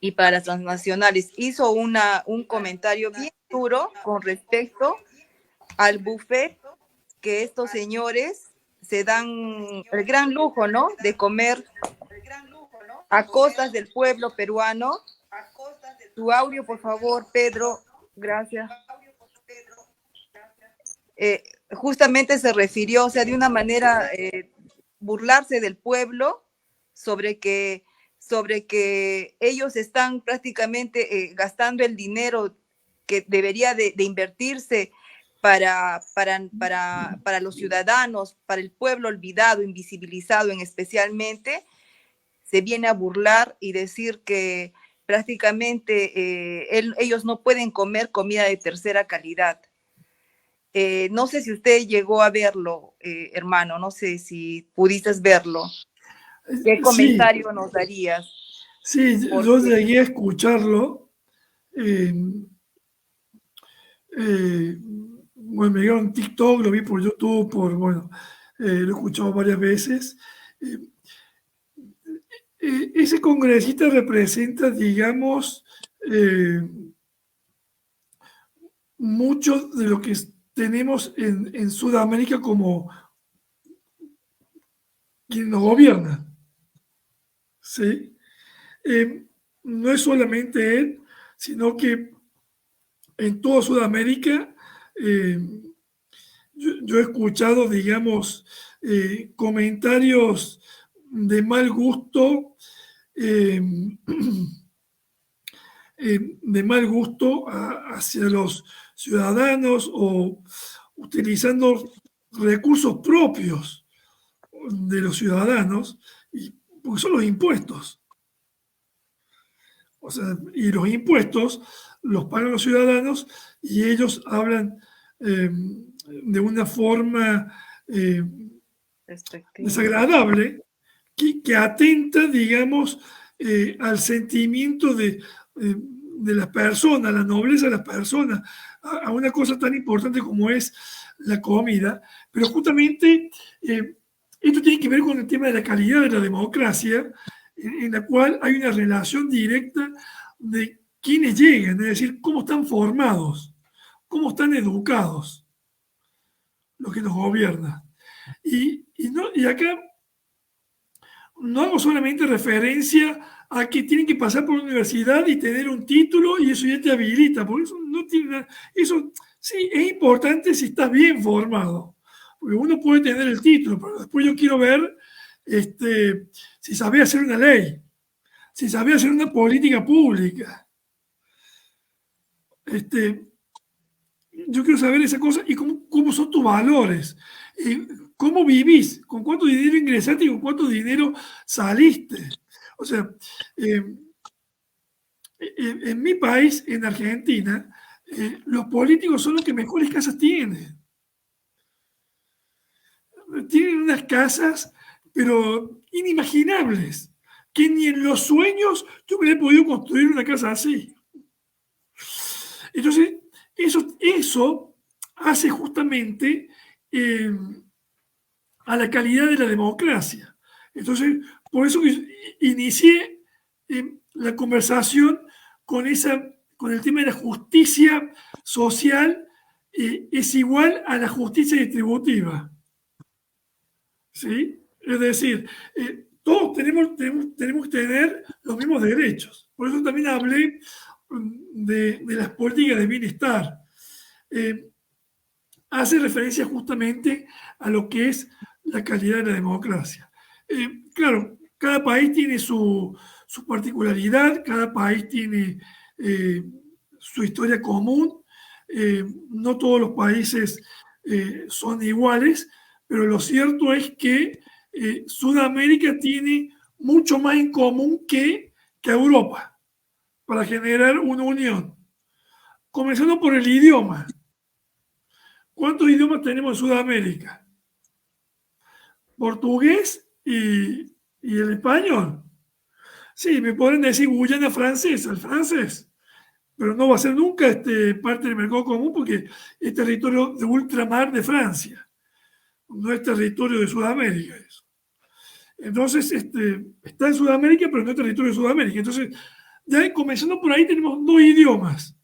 y para las transnacionales. Hizo un comentario bien duro con respecto al buffet que estos señores se dan el gran lujo, ¿no?, de comer a costas del pueblo peruano. Tu audio, por favor, Pedro. Gracias. Justamente se refirió, o sea, de una manera burlarse del pueblo sobre que ellos están prácticamente gastando el dinero que debería de invertirse para los ciudadanos, para el pueblo olvidado, invisibilizado especialmente. Se viene a burlar y decir que prácticamente ellos no pueden comer comida de tercera calidad. No sé si usted llegó a verlo, hermano, no sé si pudiste verlo. ¿Qué comentario nos darías? Sí, yo llegué a escucharlo. Bueno, me llegó en TikTok, lo vi por YouTube, lo he escuchado varias veces. Ese congresista representa, digamos, mucho de lo que tenemos en Sudamérica como quien nos gobierna. ¿Sí? No es solamente él, sino que en toda Sudamérica yo he escuchado, digamos, comentarios de mal gusto, hacia los ciudadanos o utilizando recursos propios de los ciudadanos, porque son los impuestos. O sea, y los impuestos los pagan los ciudadanos y ellos hablan de una forma desagradable que atenta, digamos, al sentimiento de la persona, a la nobleza de la persona, a una cosa tan importante como es la comida. Pero justamente esto tiene que ver con el tema de la calidad de la democracia, en la cual hay una relación directa de quiénes llegan, es decir, cómo están formados, cómo están educados los que nos gobiernan. Y acá no hago solamente referencia a que tienen que pasar por la universidad y tener un título y eso ya te habilita, porque eso no tiene nada. Eso sí es importante si estás bien formado, porque uno puede tener el título, pero después yo quiero ver si sabía hacer una ley, si sabía hacer una política pública. Yo quiero saber esa cosa y cómo son tus valores, cómo vivís, con cuánto dinero ingresaste y con cuánto dinero saliste. O sea, en mi país, en Argentina, los políticos son los que mejores casas tienen. Tienen unas casas, pero inimaginables, que ni en los sueños yo hubiera podido construir una casa así. Entonces, eso hace justamente a la calidad de la democracia. Entonces, por eso que inicié la conversación con el tema de la justicia social, es igual a la justicia distributiva. ¿Sí? Es decir, todos tenemos que tener los mismos derechos. Por eso también hablé de las políticas de bienestar. Hace referencia justamente a lo que es la calidad de la democracia. Claro, cada país tiene su particularidad, cada país tiene su historia común, no todos los países son iguales, pero lo cierto es que Sudamérica tiene mucho más en común que Europa para generar una unión. Comenzando por el idioma. ¿Cuántos idiomas tenemos en Sudamérica? Portugués y el español. Sí, me pueden decir Guyana francesa, el francés, pero no va a ser nunca parte del mercado común porque es territorio de ultramar de Francia, no es territorio de Sudamérica eso. Entonces, está en Sudamérica, pero no es territorio de Sudamérica. Entonces, ya comenzando por ahí tenemos dos idiomas.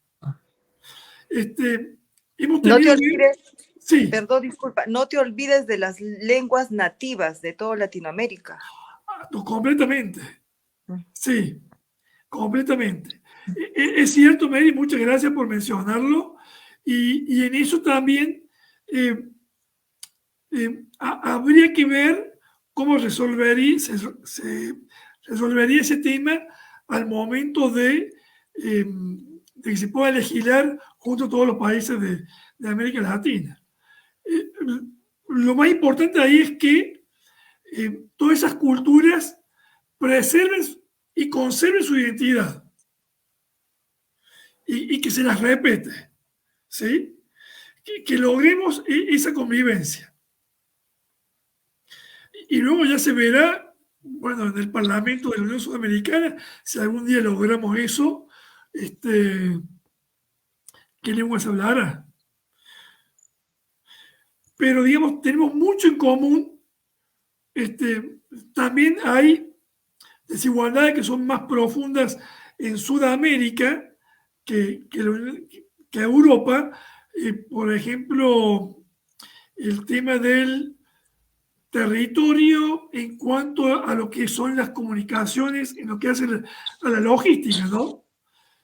Hemos No te tenido olvides, sí. perdón, disculpa, no te olvides de las lenguas nativas de toda Latinoamérica. Completamente. Sí, completamente. Es cierto, Mary, muchas gracias por mencionarlo. Y en eso también habría que ver cómo se resolvería ese tema al momento de que se pueda legislar junto a todos los países de América Latina. Lo más importante ahí es que todas esas culturas preserven y conserven su identidad y que se las repete, ¿sí? Que logremos esa convivencia. Y luego ya se verá, bueno, en el Parlamento de la Unión Sudamericana, si algún día logramos eso, ¿qué lengua se hablará? Pero, digamos, tenemos mucho en común. También hay desigualdades que son más profundas en Sudamérica que que Europa, por ejemplo, el tema del territorio en cuanto a lo que son las comunicaciones, en lo que hace a la logística, ¿no?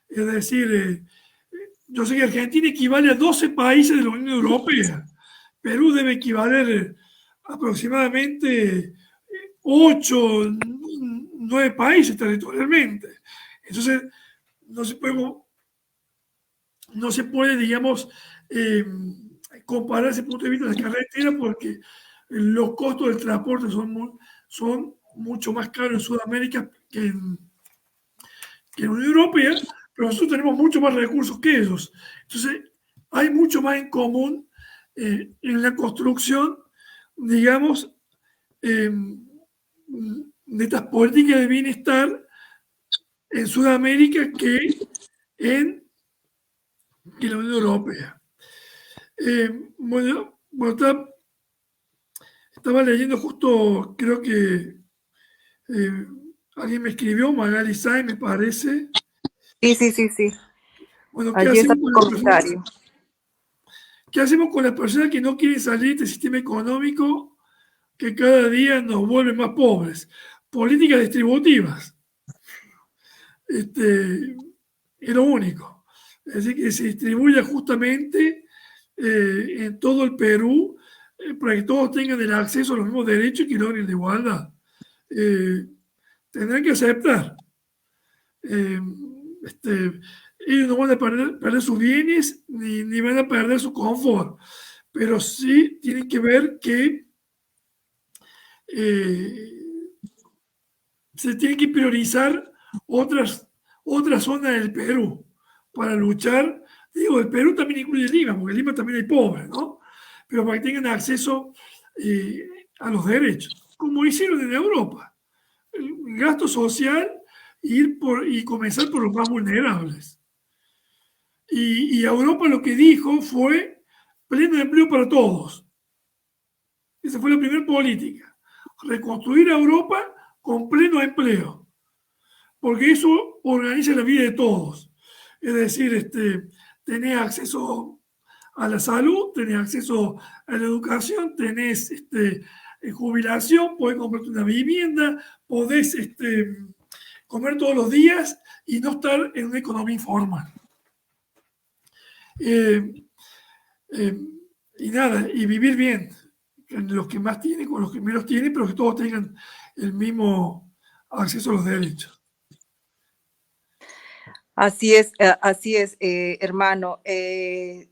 Es decir, yo sé que Argentina equivale a 12 países de la Unión Europea. Perú debe equivaler aproximadamente 8, 9 países territorialmente. Entonces, no se puede, no se puede digamos, comparar ese punto de vista de las carreteras porque los costos del transporte son mucho más caros en Sudamérica que en la Unión Europea, pero nosotros tenemos mucho más recursos que ellos. Entonces, hay mucho más en común en la construcción, digamos, de estas políticas de bienestar en Sudamérica que en la Unión Europea. Bueno, estaba leyendo justo, creo que alguien me escribió, Magali Sai, me parece. Sí. Bueno, Allí está tu comentario. ¿Qué hacemos con las personas que no quieren salir del sistema económico que cada día nos vuelve más pobres? Políticas distributivas. Es lo único. Es decir, que se distribuya justamente en todo el Perú para que todos tengan el acceso a los mismos derechos y que logren la igualdad. Tendrán que aceptar. Ellos no van a perder sus bienes ni van a perder su confort, pero sí tienen que ver que se tienen que priorizar otras zonas del Perú para luchar. Digo, el Perú también incluye Lima, porque en Lima también hay pobres, ¿no? Pero para que tengan acceso a los derechos, como hicieron en Europa. El gasto social y comenzar por los más vulnerables. Y Europa lo que dijo fue pleno empleo para todos. Esa fue la primera política. Reconstruir a Europa con pleno empleo. Porque eso organiza la vida de todos. Es decir, tenés acceso a la salud, tenés acceso a la educación, tenés jubilación, podés comprarte una vivienda, podés comer todos los días y no estar en una economía informal. Y nada, y vivir bien, los que más tienen con los que menos tienen, pero que todos tengan el mismo acceso a los derechos. Así es, hermano.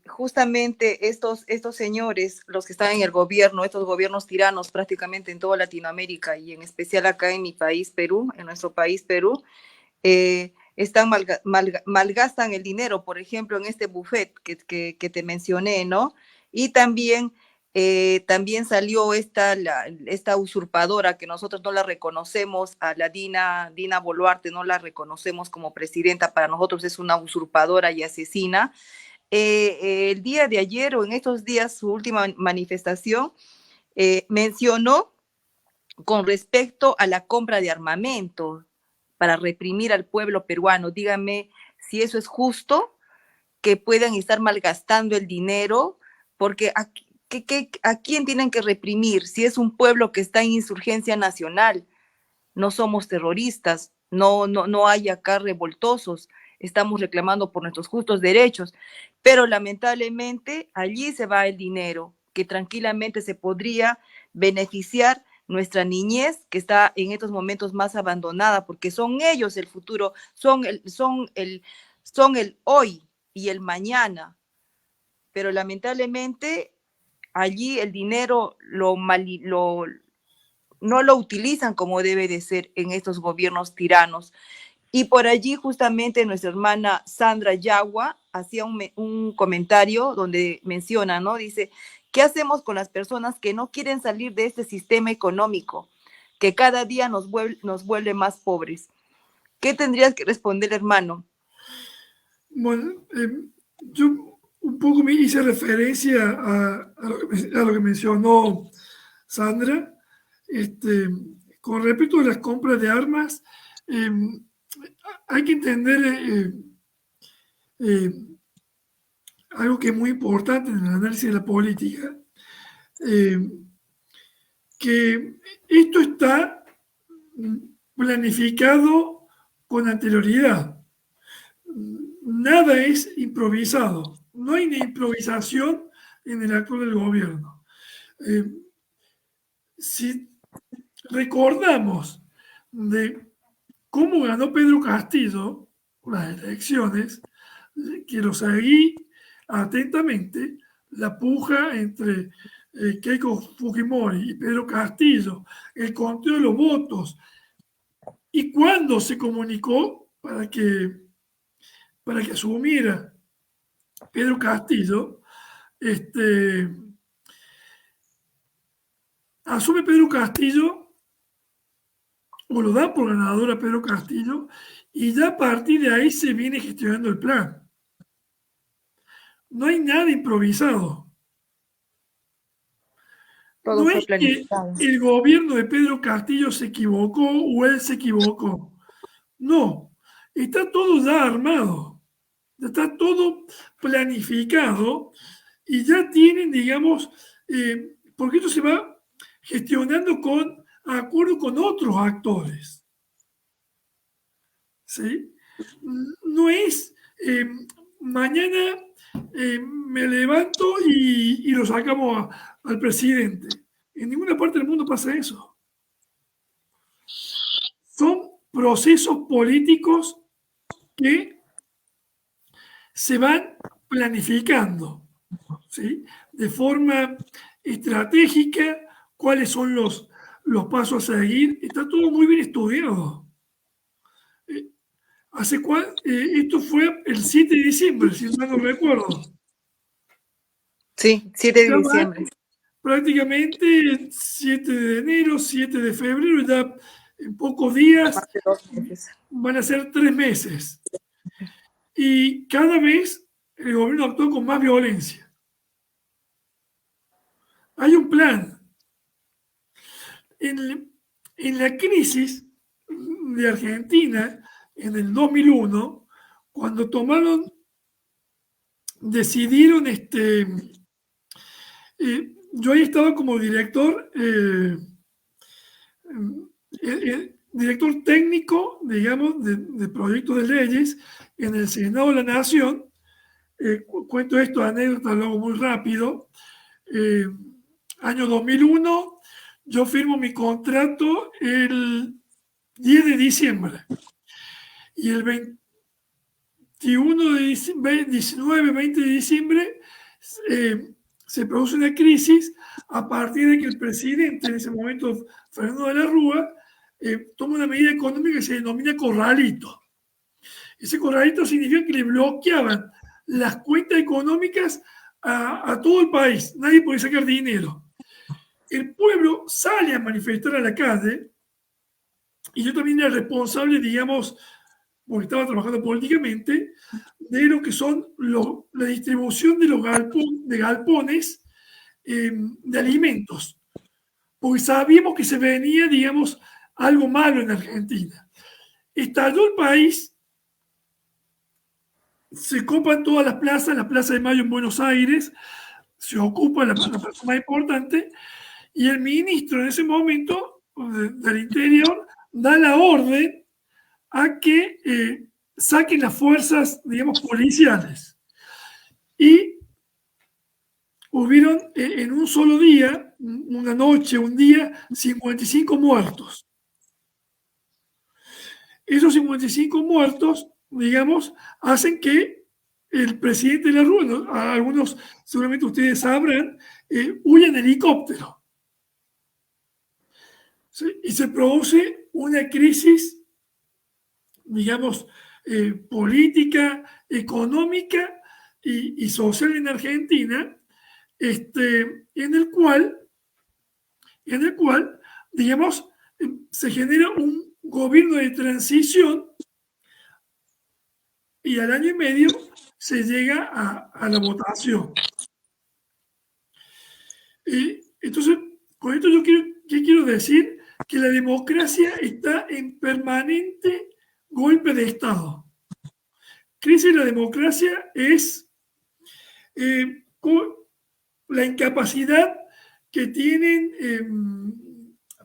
Justamente estos señores, los que están en el gobierno, estos gobiernos tiranos prácticamente en toda Latinoamérica y en especial acá en mi país, Perú, en nuestro país, Perú, malgastan el dinero, por ejemplo, en este buffet que te mencioné, ¿no? Y también salió esta usurpadora que nosotros no la reconocemos, a la Dina Boluarte, no la reconocemos como presidenta, para nosotros es una usurpadora y asesina. El día de ayer o en estos días, su última manifestación, mencionó con respecto a la compra de armamento para reprimir al pueblo peruano. Dígame si eso es justo, que puedan estar malgastando el dinero, porque ¿a quién tienen que reprimir? Si es un pueblo que está en insurgencia nacional, no somos terroristas, no hay acá revoltosos, estamos reclamando por nuestros justos derechos, pero lamentablemente allí se va el dinero, que tranquilamente se podría beneficiar nuestra niñez, que está en estos momentos más abandonada, porque son ellos el futuro, son el hoy y el mañana, pero lamentablemente allí el dinero no lo utilizan como debe de ser en estos gobiernos tiranos. Y por allí justamente nuestra hermana Sandra Yagua hacía un comentario donde menciona, ¿no? Dice, ¿qué hacemos con las personas que no quieren salir de este sistema económico, que cada día nos vuelve más pobres? ¿Qué tendrías que responder, hermano? Bueno, yo un poco me hice referencia a lo que mencionó Sandra. Con respecto a las compras de armas, hay que entender algo que es muy importante en el análisis de la política, que esto está planificado con anterioridad. Nada es improvisado. No hay ni improvisación en el actual del gobierno. Si recordamos de cómo ganó Pedro Castillo las elecciones, que lo seguí atentamente, la puja entre Keiko Fujimori y Pedro Castillo, el conteo de los votos, y cuando se comunicó para que asumiera Pedro Castillo, asume Pedro Castillo, o lo da por ganador a Pedro Castillo, y ya a partir de ahí se viene gestionando el plan. No hay nada improvisado. Todo No fue es que planificado. el gobierno de Pedro Castillo se equivocó o él se equivocó. No, está todo ya armado, está todo planificado y ya tienen, digamos, porque esto se va gestionando con acuerdo con otros actores. ¿Sí? No es mañana me levanto y lo sacamos al presidente. En ninguna parte del mundo pasa eso. Son procesos políticos que se van planificando, ¿sí? De forma estratégica, cuáles son los pasos a seguir. Está todo muy bien estudiado. Esto fue el 7 de diciembre, si mal no recuerdo. Sí, 7 de Ya van diciembre. prácticamente 7 de enero, 7 de febrero, ya en pocos días Hace 2 meses. van a ser 3 meses. Y cada vez el gobierno actúa con más violencia. Hay un plan. En la crisis de Argentina, en el 2001, cuando decidieron, yo ahí estaba como director, director técnico, digamos, de proyectos de leyes en el Senado de la Nación. Cuento esto, anécdota, luego muy rápido. Año 2001, yo firmo mi contrato el 10 de diciembre. Y el 21 de diciembre, 19, 20 de diciembre, se produce una crisis a partir de que el presidente, en ese momento, Fernando de la Rúa, toma una medida económica que se denomina corralito. Ese corralito significa que le bloqueaban las cuentas económicas a todo el país. Nadie podía sacar dinero. El pueblo sale a manifestar a la calle y yo también era responsable, digamos, porque estaba trabajando políticamente, de lo que son la distribución de los galpones de alimentos. Porque sabíamos que se venía, digamos, algo malo en Argentina. Estalló el país, se copan todas las plazas, la Plaza de Mayo en Buenos Aires, se ocupa la plaza más importante, y el ministro en ese momento del Interior da la orden a que saquen las fuerzas, digamos, policiales. Y hubieron en un solo día, una noche, un día, 55 muertos. Esos 55 muertos, digamos, hacen que el presidente de la Rúa, ¿no? Algunos seguramente ustedes sabrán, huya en helicóptero. ¿Sí? Y se produce una crisis, digamos, política, económica y social en Argentina, en el cual, digamos, se genera un gobierno de transición y al año y medio se llega a la votación. Entonces, con esto ¿qué quiero decir? Que la democracia está en permanente golpe de Estado. Crisis de la democracia es con la incapacidad que tienen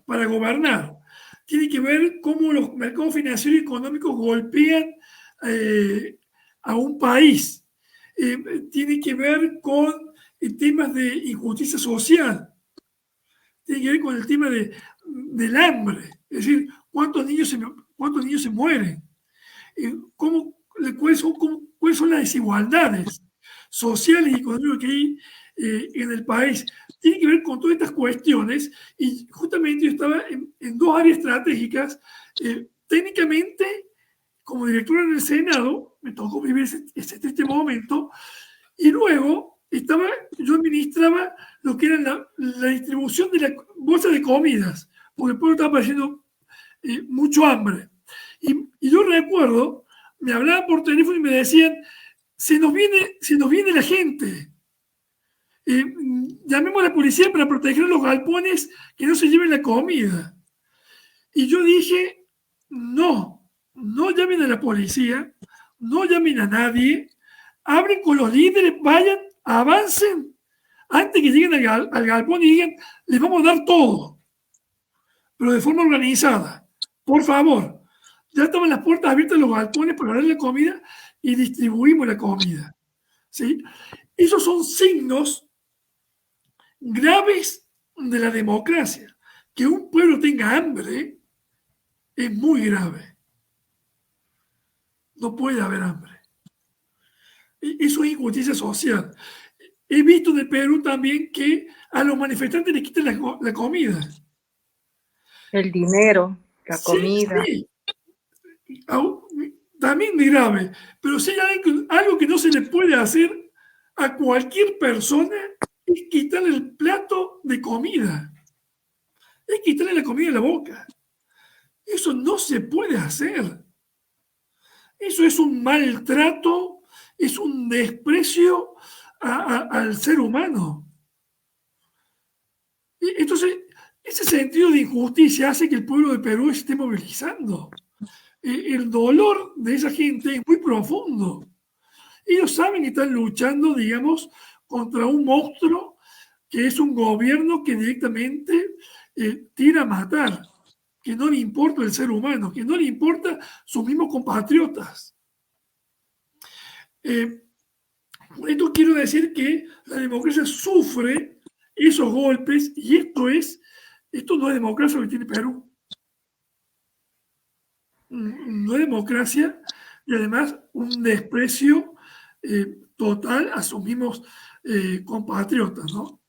para gobernar. Tiene que ver cómo los mercados financieros y económicos golpean a un país. Tiene que ver con temas de injusticia social. Tiene que ver con el tema del hambre. Es decir, cuántos niños se mueren. ¿Cuáles son las desigualdades sociales y económicas que hay en el país? Tiene que ver con todas estas cuestiones y justamente yo estaba en dos áreas estratégicas. Técnicamente, como directora en el Senado, me tocó vivir ese triste momento y luego yo administraba lo que era la distribución de la bolsa de comidas, porque el pueblo estaba padeciendo mucho hambre. Y yo recuerdo, me hablaban por teléfono y me decían, se nos viene la gente. Llamemos a la policía para proteger a los galpones que no se lleven la comida. Y yo dije, no llamen a la policía, no llamen a nadie, hablen con los líderes, vayan, avancen, antes que lleguen al galpón y digan, les vamos a dar todo, pero de forma organizada. Por favor, ya estaban las puertas abiertas de los galpones para darle la comida y distribuimos la comida. ¿Sí? Esos son signos graves de la democracia. Que un pueblo tenga hambre es muy grave. No puede haber hambre. Eso es injusticia social. He visto en el Perú también que a los manifestantes les quitan la comida. El dinero, la comida. Sí. También es grave, pero si hay algo que no se le puede hacer a cualquier persona es quitarle el plato de comida. Es quitarle la comida de la boca. Eso no se puede hacer. Eso es un maltrato, es un desprecio al ser humano. Entonces, ese sentido de injusticia hace que el pueblo de Perú esté movilizando. El dolor de esa gente es muy profundo. Ellos saben que están luchando, digamos, contra un monstruo que es un gobierno que directamente tira a matar, que no le importa el ser humano, que no le importa sus mismos compatriotas. Esto quiero decir que la democracia sufre esos golpes y esto no es democracia lo que tiene Perú. No es democracia y además un desprecio total a sus mismos compatriotas, ¿no?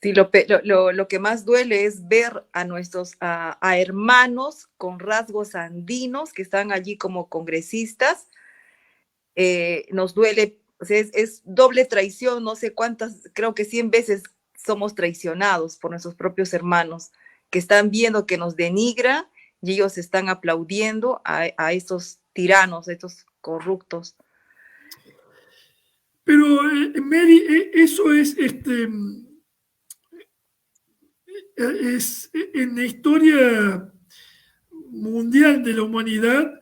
Sí, lo que más duele es ver a nuestros a hermanos con rasgos andinos que están allí como congresistas. Nos duele, o sea, es doble traición, no sé cuántas, creo que 100 veces somos traicionados por nuestros propios hermanos que están viendo que nos denigra y ellos están aplaudiendo a estos tiranos, a estos corruptos. Pero, Mary, eso es en la historia mundial de la humanidad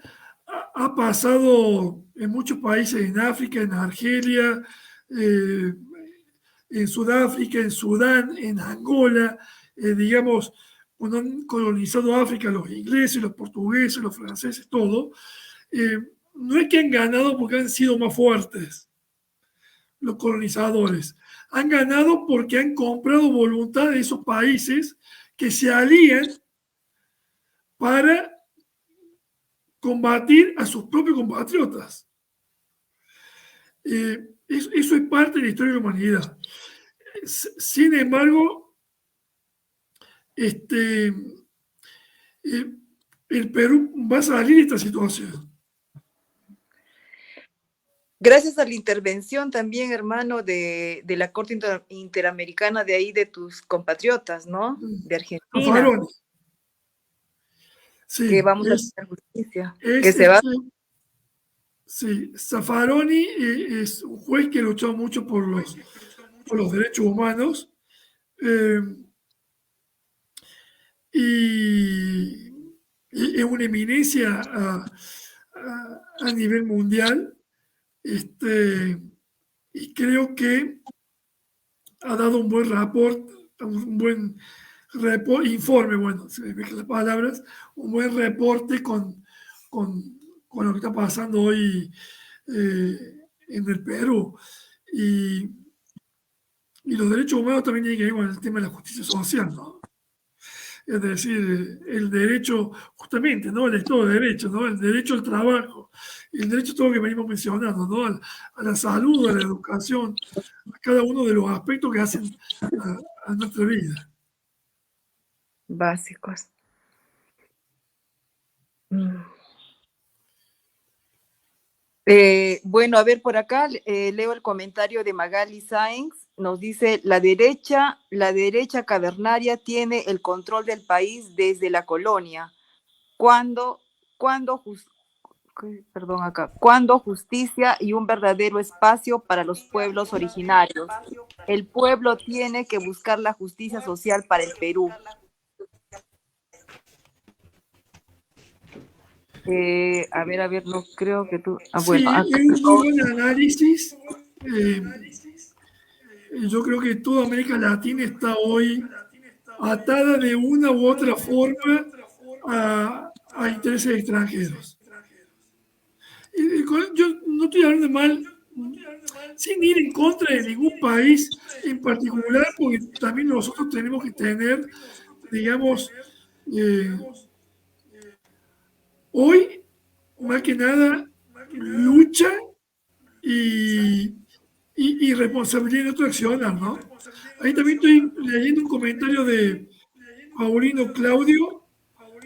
ha pasado en muchos países, en África, en Argelia, en Sudáfrica, en Sudán, en Angola, digamos, cuando han colonizado África los ingleses, los portugueses, los franceses, todo, no es que han ganado porque han sido más fuertes los colonizadores, han ganado porque han comprado voluntad de esos países que se alían para combatir a sus propios compatriotas. Eso es parte de la historia de la humanidad. Sin embargo, el Perú va a salir de esta situación. Gracias a la intervención también, hermano, de la Corte Interamericana de ahí, de tus compatriotas, ¿no? De Argentina. Zaffaroni. Sí, que vamos a tener justicia. Que se va. Sí, Zaffaroni es un juez que luchó mucho por los derechos humanos y es una eminencia a nivel mundial. Y creo que ha dado un buen informe, bueno, se me mezclan las palabras, un buen reporte con lo que está pasando hoy en el Perú. Y los derechos humanos también tienen que ver con el tema de la justicia social, ¿no? Es decir, el derecho, justamente, ¿no? El Estado de Derecho, ¿no? El derecho al trabajo, el derecho a todo lo que venimos mencionando, ¿no? A la salud, a la educación, a cada uno de los aspectos que hacen a nuestra vida. Básicos. Bueno, a ver, por acá leo el comentario de Magali Sáenz. Nos dice, la derecha cavernaria tiene el control del país desde la colonia. Cuando justicia y un verdadero espacio para los pueblos originarios. El pueblo tiene que buscar la justicia social para el Perú. A ver, no creo que tú... bueno, sí, es un muy buen análisis. Yo creo que toda América Latina está hoy atada de una u otra forma a intereses extranjeros. Yo no estoy hablando mal, sin ir en contra de ningún país en particular, porque también nosotros tenemos que tener, digamos, hoy, más que nada, lucha y responsabilidad de otro accionar, ¿no? Ahí también estoy leyendo un comentario de Paulino Claudio.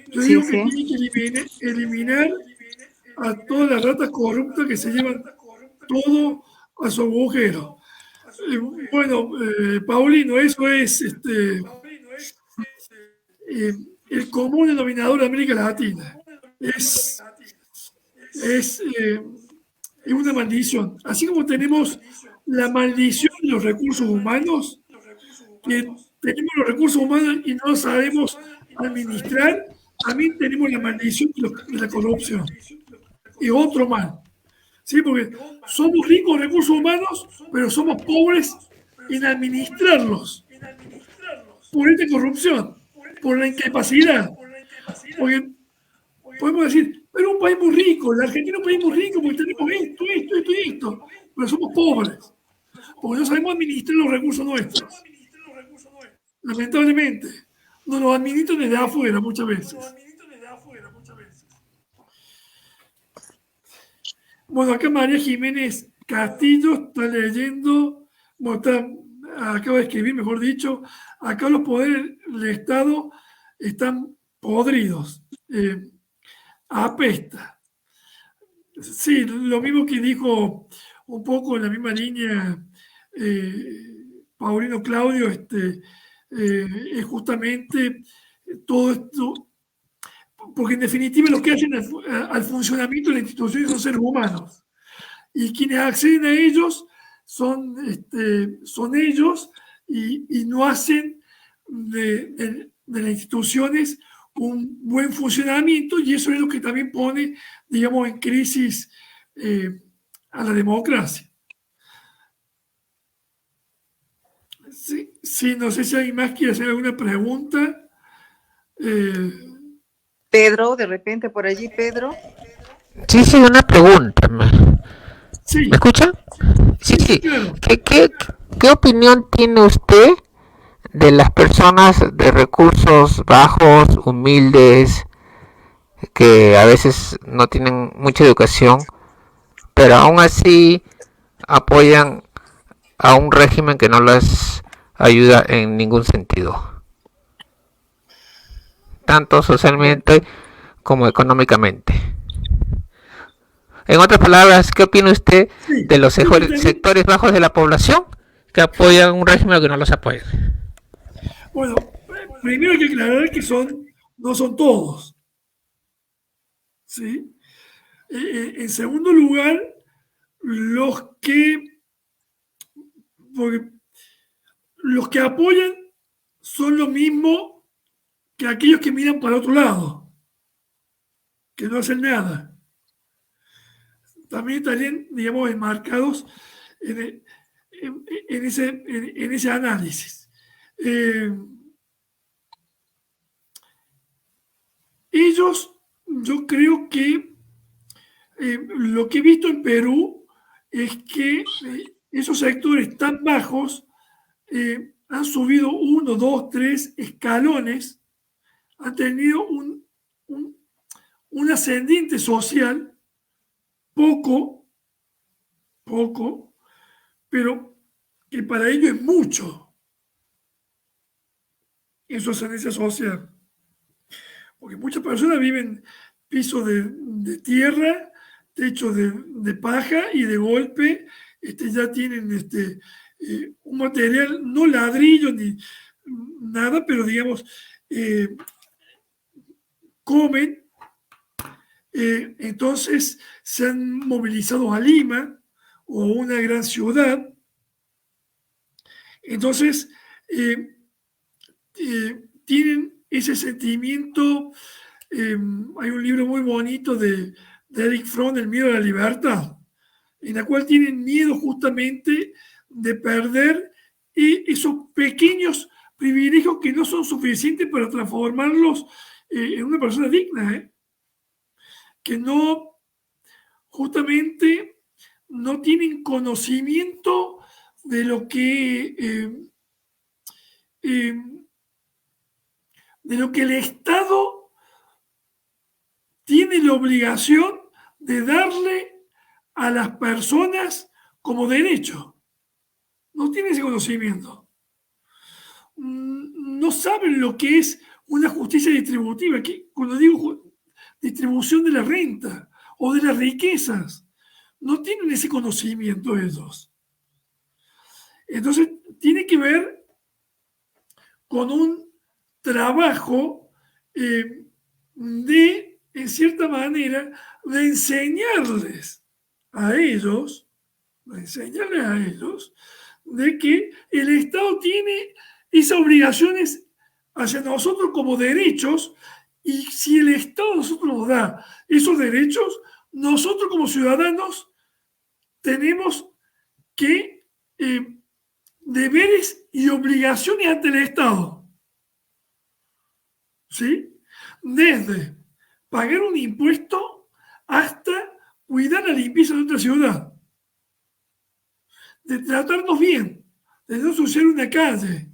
Yo digo que tiene que eliminar a todas las ratas corruptas que se llevan todo a su agujero. Bueno, Paulino, eso es el común denominador de América Latina. Es una maldición. Así como tenemos la maldición de los recursos humanos, que tenemos los recursos humanos y no sabemos administrar, también tenemos la maldición de la corrupción. Y otro mal. ¿Sí? Porque somos ricos en recursos humanos, pero somos pobres en administrarlos. Por esta corrupción, por la incapacidad. Porque podemos decir, pero un país muy rico, la Argentina es un país muy rico porque tenemos esto, pero somos pobres, porque no sabemos administrar los recursos nuestros. Lamentablemente, nos los administran desde afuera muchas veces. Bueno, acá María Jiménez Castillo está leyendo, acaba de escribir, mejor dicho, acá los poderes del Estado están podridos. Apesta. Sí, lo mismo que dijo un poco en la misma línea Paulino Claudio, es justamente todo esto, porque en definitiva lo que hacen al funcionamiento de la institución son seres humanos, y quienes acceden a ellos son ellos, y no hacen de las instituciones un buen funcionamiento, y eso es lo que también pone, digamos, en crisis a la democracia. Sí, no sé si alguien más quiere hacer alguna pregunta. Pedro, de repente por allí, Pedro. Sí, una pregunta. Sí. ¿Me escucha? Sí. Claro. ¿Qué opinión tiene usted de las personas de recursos bajos, humildes, que a veces no tienen mucha educación, pero aún así apoyan a un régimen que no les ayuda en ningún sentido, tanto socialmente como económicamente? En otras palabras, ¿qué opina usted de los sectores bajos de la población que apoyan un régimen que no los apoya? Bueno, primero hay que aclarar que no son todos. ¿Sí? En segundo lugar, los que apoyan son lo mismo que aquellos que miran para otro lado, que no hacen nada. también estarían, digamos, enmarcados en ese análisis. Yo creo que lo que he visto en Perú es que esos sectores tan bajos han subido 1, 2, 3 escalones, han tenido un ascendiente social, poco, pero que para ellos es mucho en su ascendencia social. Porque muchas personas viven pisos de tierra, techos de paja, y de golpe ya tienen un material, no ladrillo ni nada, pero digamos, comen. Entonces se han movilizado a Lima o a una gran ciudad. Entonces tienen ese sentimiento. Hay un libro muy bonito de Eric Fromm, El miedo a la libertad, en la cual tienen miedo justamente de perder esos pequeños privilegios que no son suficientes para transformarlos en una persona digna, que no, justamente, no tienen conocimiento de lo que el Estado tiene la obligación de darle a las personas como derecho. No tienen ese conocimiento. No saben lo que es una justicia distributiva. Cuando digo distribución de la renta o de las riquezas, no tienen ese conocimiento ellos. Entonces, tiene que ver con un trabajo en cierta manera, de enseñarles a ellos, de que el Estado tiene esas obligaciones hacia nosotros como derechos, y si el Estado a nosotros nos da esos derechos, nosotros como ciudadanos tenemos que deberes y obligaciones ante el Estado. ¿Sí? Desde pagar un impuesto hasta cuidar la limpieza de otra ciudad, de tratarnos bien, de no ensuciar una calle,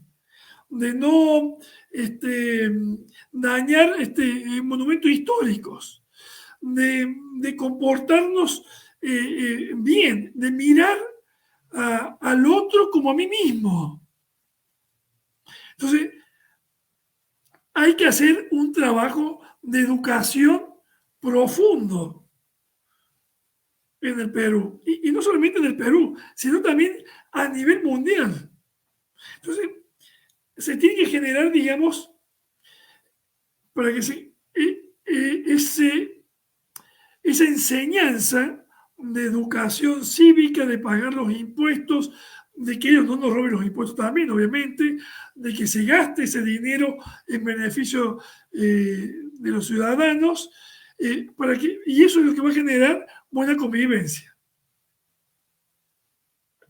de no dañar monumentos históricos, de comportarnos bien, de mirar al otro como a mí mismo. Entonces, hay que hacer un trabajo de educación profundo en el Perú. Y no solamente en el Perú, sino también a nivel mundial. Entonces, se tiene que generar, digamos, para que esa enseñanza de educación cívica, de pagar los impuestos, de que ellos no nos roben los impuestos también, obviamente, de que se gaste ese dinero en beneficio de los ciudadanos, y eso es lo que va a generar buena convivencia.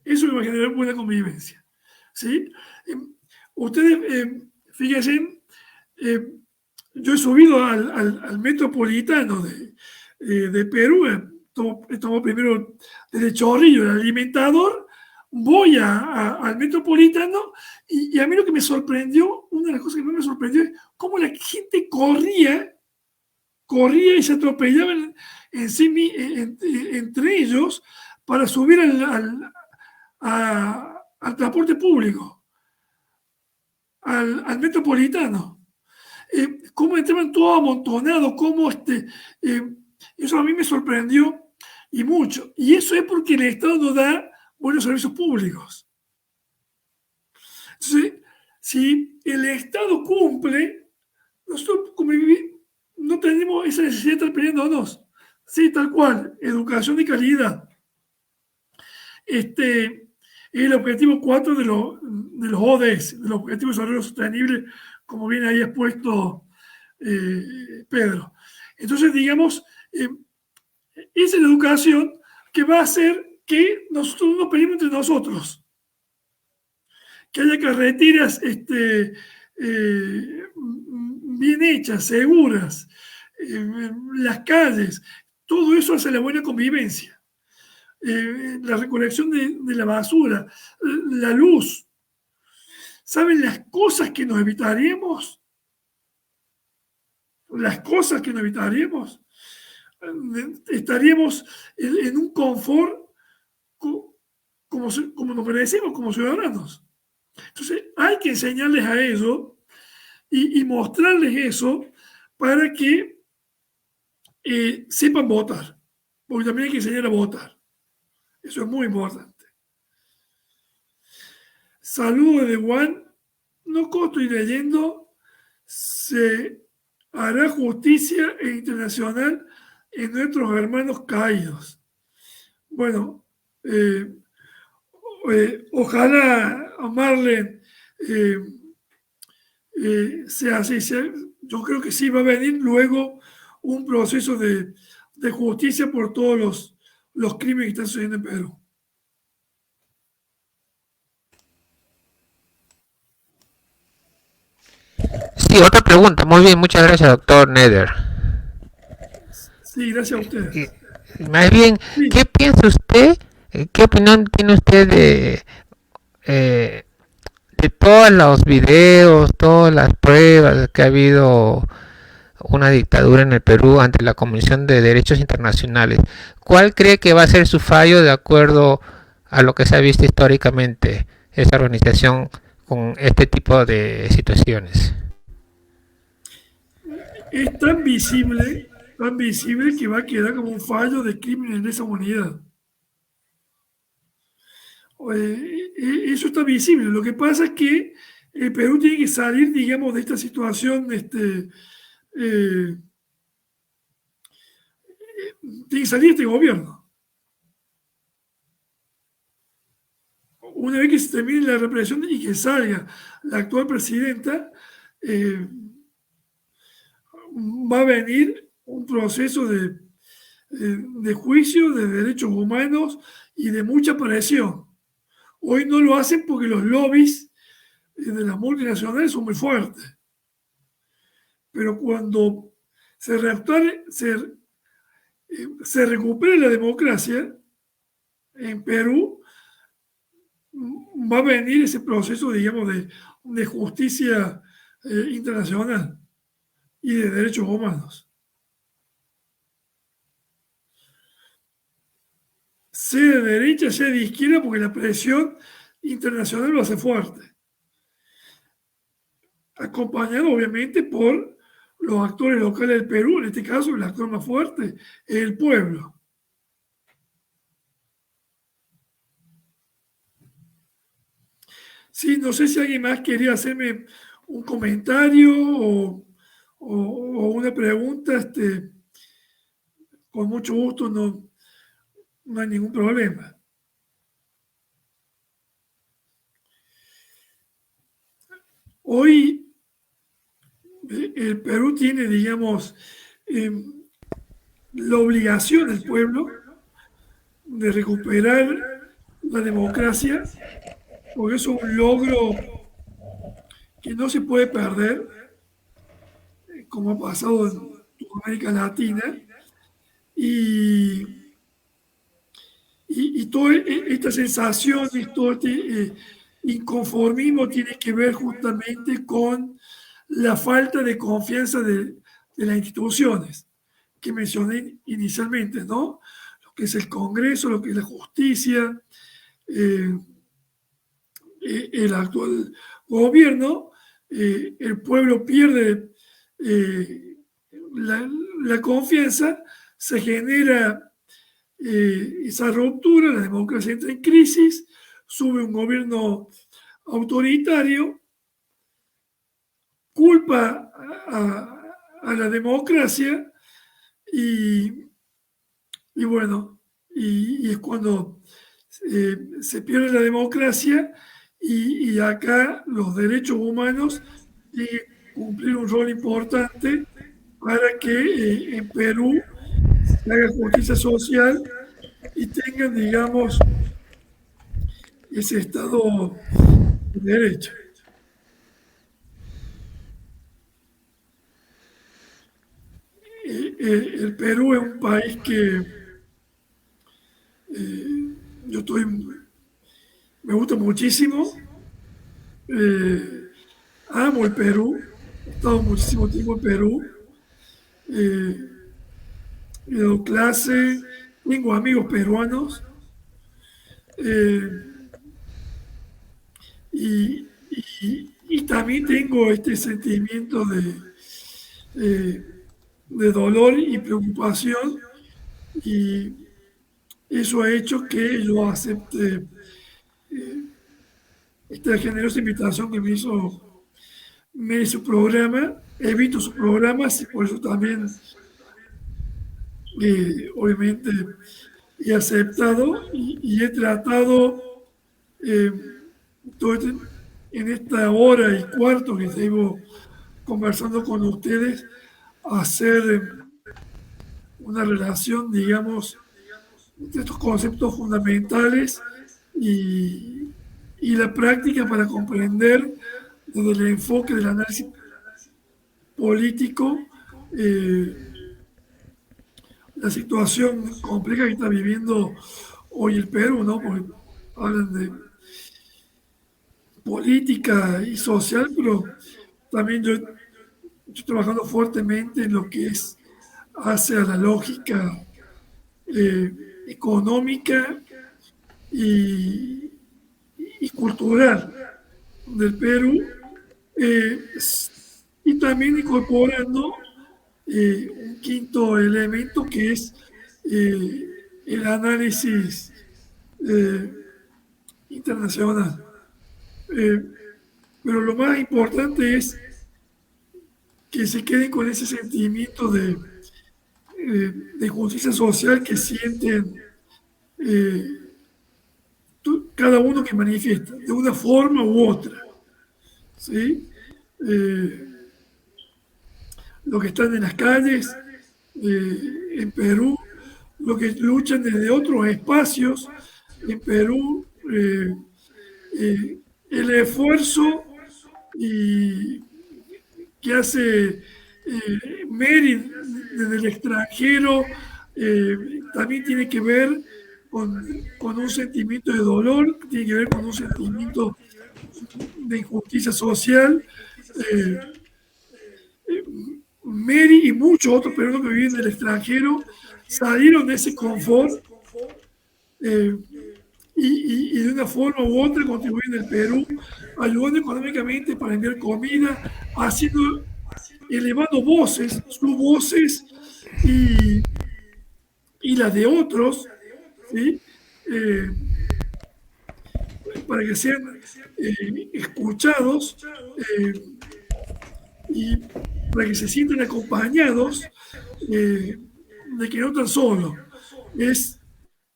Eso es lo que va a generar buena convivencia. ¿Sí? Ustedes, fíjense, yo he subido al metropolitano de Perú, tomo primero desde Chorrillo, el Alimentador, voy al metropolitano, y a mí lo que me sorprendió, una de las cosas que más me sorprendió, es cómo la gente corría y se atropellaban entre ellos para subir al transporte público, al metropolitano. Cómo entraban todos amontonados, cómo eso a mí me sorprendió y mucho. Y eso es porque el Estado no da buenos servicios públicos. Entonces, si el Estado cumple, nosotros no tenemos esa necesidad de estar peleándonos. Sí, tal cual, educación de calidad. Es el objetivo 4 de los ODS, de los Objetivos de Desarrollo Sostenible, como bien ahí expuesto Pedro. Entonces, digamos, esa es la educación que va a hacer que nosotros no nos peleemos entre nosotros, que haya carreteras bien hechas, seguras, las calles, todo eso hace la buena convivencia. La recolección de la basura, la luz. ¿Saben las cosas que nos evitaríamos? Las cosas que nos evitaríamos. Estaríamos en un confort como nos merecemos como ciudadanos. Entonces, hay que enseñarles a ellos y mostrarles eso para que sepan votar. Porque también hay que enseñar a votar. Eso es muy importante. Saludos de Juan. No estoy leyendo. Se hará justicia internacional en nuestros hermanos caídos. Bueno, ojalá, Marlene, sea así. Yo creo que sí va a venir luego un proceso de justicia por todos los crímenes que están sucediendo en Perú. Sí, otra pregunta. Muy bien, muchas gracias, doctor Neder. Sí, gracias a ustedes. Más bien, Sí. ¿qué piensa usted? ¿Qué opinión tiene usted de todos los videos, todas las pruebas que ha habido una dictadura en el Perú ante la Comisión de Derechos Internacionales? ¿Cuál cree que va a ser su fallo de acuerdo a lo que se ha visto históricamente esta organización con este tipo de situaciones? Es tan visible que va a quedar como un fallo de crimen en esa humanidad. Eso está visible. Lo que pasa es que el Perú tiene que salir, digamos, de esta situación, tiene que salir este gobierno. Una vez que se termine la represión y que salga la actual presidenta, va a venir un proceso de juicio, de derechos humanos y de mucha presión. Hoy no lo hacen porque los lobbies de las multinacionales son muy fuertes. Pero cuando se recupere la democracia en Perú, va a venir ese proceso, digamos, de justicia internacional y de derechos humanos. Sea de derecha, sea de izquierda, porque la presión internacional lo hace fuerte. Acompañado, obviamente, por los actores locales del Perú. En este caso, el actor más fuerte es el pueblo. Sí, no sé si alguien más quería hacerme un comentario o una pregunta. Con mucho gusto, no hay ningún problema. Hoy el Perú tiene, digamos, la obligación del pueblo de recuperar la democracia, porque es un logro que no se puede perder, como ha pasado en América Latina, y toda esta sensación, todo este inconformismo tiene que ver justamente con la falta de confianza de las instituciones que mencioné inicialmente, ¿no? Lo que es el Congreso, lo que es la justicia, el actual gobierno, el pueblo pierde la confianza, se genera esa ruptura, la democracia entra en crisis, sube un gobierno autoritario, culpa a la democracia y bueno, y es cuando se pierde la democracia y acá los derechos humanos tienen que cumplir un rol importante para que en Perú se haga justicia social y tengan, digamos, ese Estado de Derecho. El Perú es un país que yo me gusta muchísimo. Amo el Perú, he estado muchísimo tiempo en Perú. He dado clase, tengo amigos peruanos. Y, y también tengo este sentimiento de dolor y preocupación, y eso ha hecho que yo acepte esta generosa invitación que me hizo su programa. He visto sus programas y por eso también, obviamente, he aceptado y he tratado eh, en esta hora y cuarto que llevo conversando con ustedes, hacer una relación, digamos, de estos conceptos fundamentales y, y la práctica para comprender desde el enfoque del análisis político la situación compleja que está viviendo hoy el Perú, ¿no? Porque hablan de política y social, pero también yo estoy trabajando fuertemente en lo que es hacia la lógica económica y, y cultural del Perú, eh, y también incorporando un quinto elemento que es el análisis eh, internacional. Pero lo más importante es que se queden con ese sentimiento de justicia social que sienten cada uno que manifiesta, de una forma u otra. ¿Sí? Los que están en las calles en Perú, los que luchan desde otros espacios en Perú, el esfuerzo y que hace Mary desde el extranjero también tiene que ver con un sentimiento de dolor, tiene que ver con un sentimiento de injusticia social. Eh, Mary y muchos otros peruanos que viven en el extranjero salieron de ese confort eh, y de una forma u otra contribuyen en el Perú, ayudando económicamente para enviar comida, haciendo, elevando voces, sus voces y, y las de otros, ¿sí? Para que sean escuchados y para que se sientan acompañados de que no están solos. Es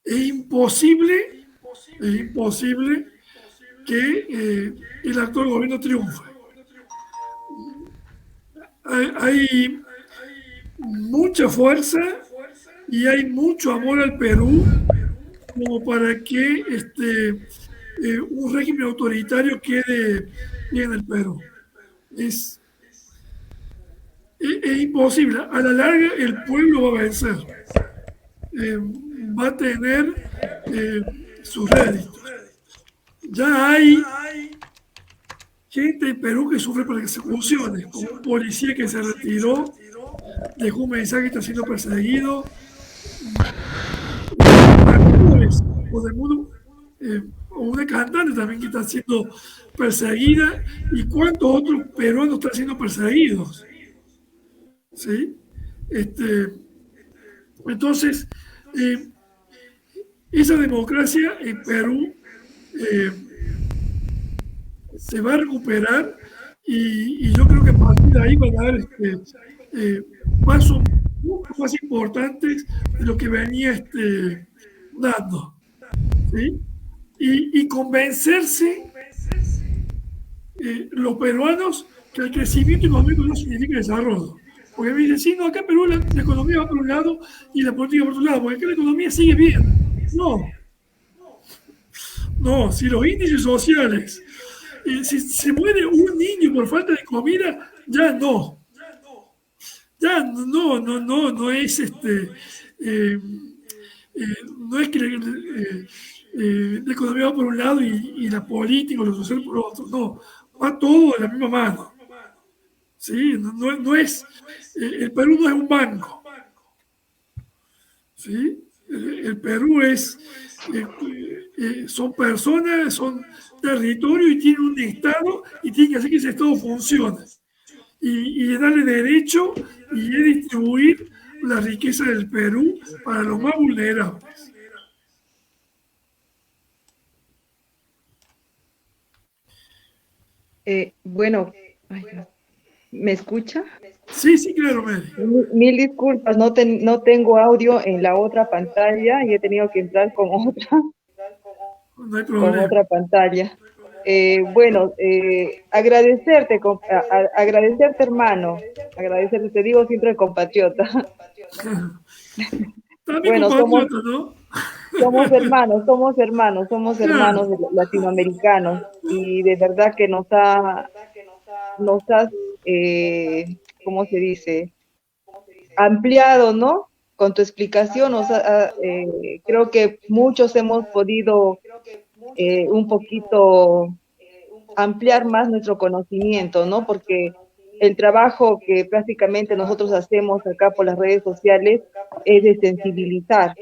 imposible, es imposible que el actual gobierno triunfe. Hay mucha fuerza y hay mucho amor al Perú como para que un régimen autoritario quede en el Perú. Es imposible. A la larga el pueblo va a vencer. Va a tener sus réditos. Ya hay gente en Perú que sufre persecuciones, como un policía que se retiró, dejó un mensaje que está siendo perseguido, actores o del mundo, o una cantante también que está siendo perseguida, y cuántos otros peruanos están siendo perseguidos. ¿Sí? Entonces, esa democracia en Perú se va a recuperar y yo creo que a partir de ahí van a dar pasos mucho más importantes de lo que venía dando. ¿Sí? Y convencerse los peruanos que el crecimiento económico no significa desarrollo. Porque me dicen, sí, no, acá en Perú la economía va por un lado y la política por otro lado, porque acá la economía sigue bien. No, no, si los índices sociales, si se muere un niño por falta de comida, ya no. Ya no es eh, no es que la economía va por un lado y la política o lo social por otro, no, va todo de la misma mano. ¿Sí? No es, el Perú no es un banco. ¿Sí? El Perú son personas, son territorio y tiene un Estado y tiene que hacer que ese Estado funcione. Y darle derecho y distribuir la riqueza del Perú para los más vulnerables. Bueno, ay, ¿me escucha? Sí, sí, claro, Mary. Mil disculpas, no tengo audio en la otra pantalla y he tenido que entrar No hay con problema. otra pantalla. Bueno, agradecerte, hermano, agradecerte, te digo siempre compatriota. También Bueno, compatriota, ¿no? somos Claro. hermanos latinoamericanos y de verdad que nos has, eh, ¿cómo se dice? Ampliado, ¿no? Con tu explicación, creo que muchos hemos podido un poquito ampliar más nuestro conocimiento, ¿no? Porque el trabajo que prácticamente nosotros hacemos acá por las redes sociales es de sensibilizar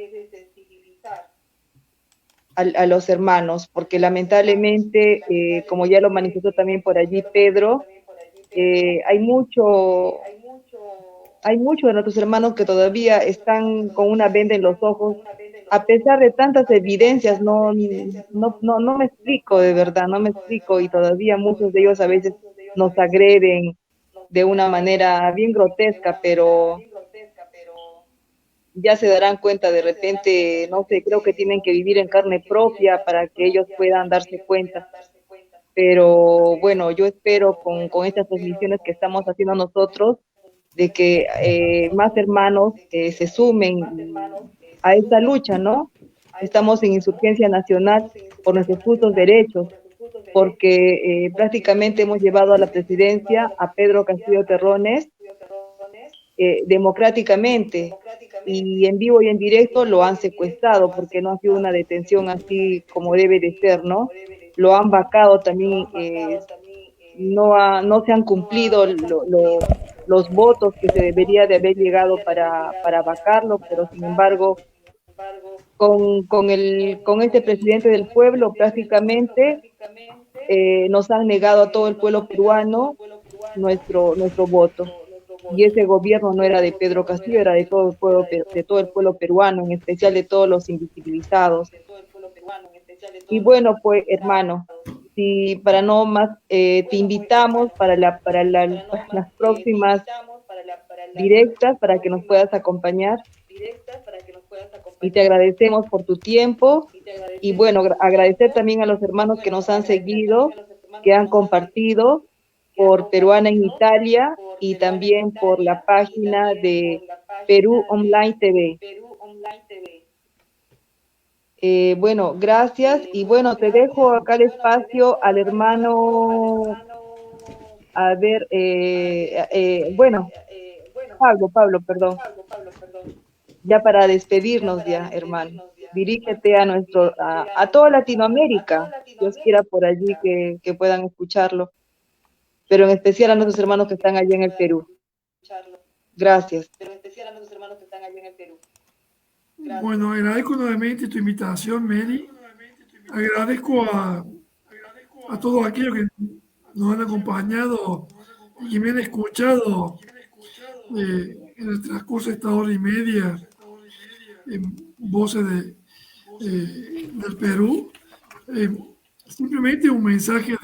a los hermanos, porque lamentablemente, como ya lo manifestó también por allí Pedro, hay muchos de nuestros hermanos que todavía están con una venda en los ojos, a pesar de tantas evidencias, no me explico de verdad, no me explico, y todavía muchos de ellos a veces nos agreden de una manera bien grotesca, pero ya se darán cuenta de repente, no sé, creo que tienen que vivir en carne propia para que ellos puedan darse cuenta. Pero bueno, yo espero con estas transmisiones que estamos haciendo nosotros, de que más hermanos se sumen a esta lucha, ¿no? Estamos en insurgencia nacional por nuestros justos derechos, porque prácticamente hemos llevado a la presidencia a Pedro Castillo Terrones democráticamente, y en vivo y en directo lo han secuestrado porque no ha sido una detención así como debe de ser, ¿no? Lo han vacado también, no se han cumplido los votos que se debería de haber llegado para vacarlo, pero sin embargo, con este presidente del pueblo prácticamente nos han negado a todo el pueblo peruano nuestro voto. Y ese gobierno no era de Pedro Castillo, era de todo el pueblo peruano, en especial de todos los invisibilizados. Y bueno, pues hermano, si para no más, te invitamos para las próximas directas para que nos puedas acompañar, y te agradecemos por tu tiempo. Y bueno, agradecer también a los hermanos que nos han seguido, que han compartido por Peruana en Italia y también por la página de Perú Online TV. Bueno, gracias, y bueno, te dejo acá el espacio al hermano, a ver, bueno, Pablo, perdón, ya para despedirnos ya, hermano. Dirígete a toda Latinoamérica, Dios quiera por allí que puedan escucharlo, pero en especial a nuestros hermanos que están allá en el Perú. Gracias. Bueno, agradezco nuevamente tu invitación, Mary. Agradezco a todos aquellos que nos han acompañado y que me han escuchado en el transcurso de esta hora y media en Voces del Perú. Simplemente un mensaje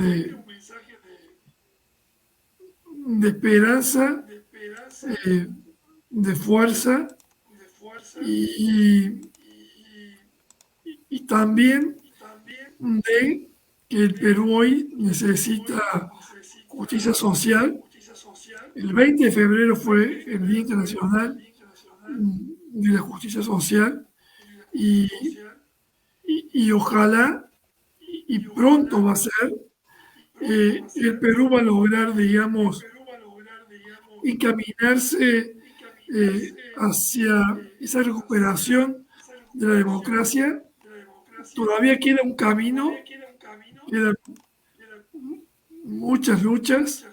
de esperanza, de fuerza y, y también de que el Perú hoy necesita justicia social. El 20 de febrero fue el Día Internacional de la Justicia Social y y ojalá, y pronto va a ser, el Perú va a lograr, digamos, encaminarse hacia esa recuperación de la democracia. Todavía queda un camino, quedan muchas luchas.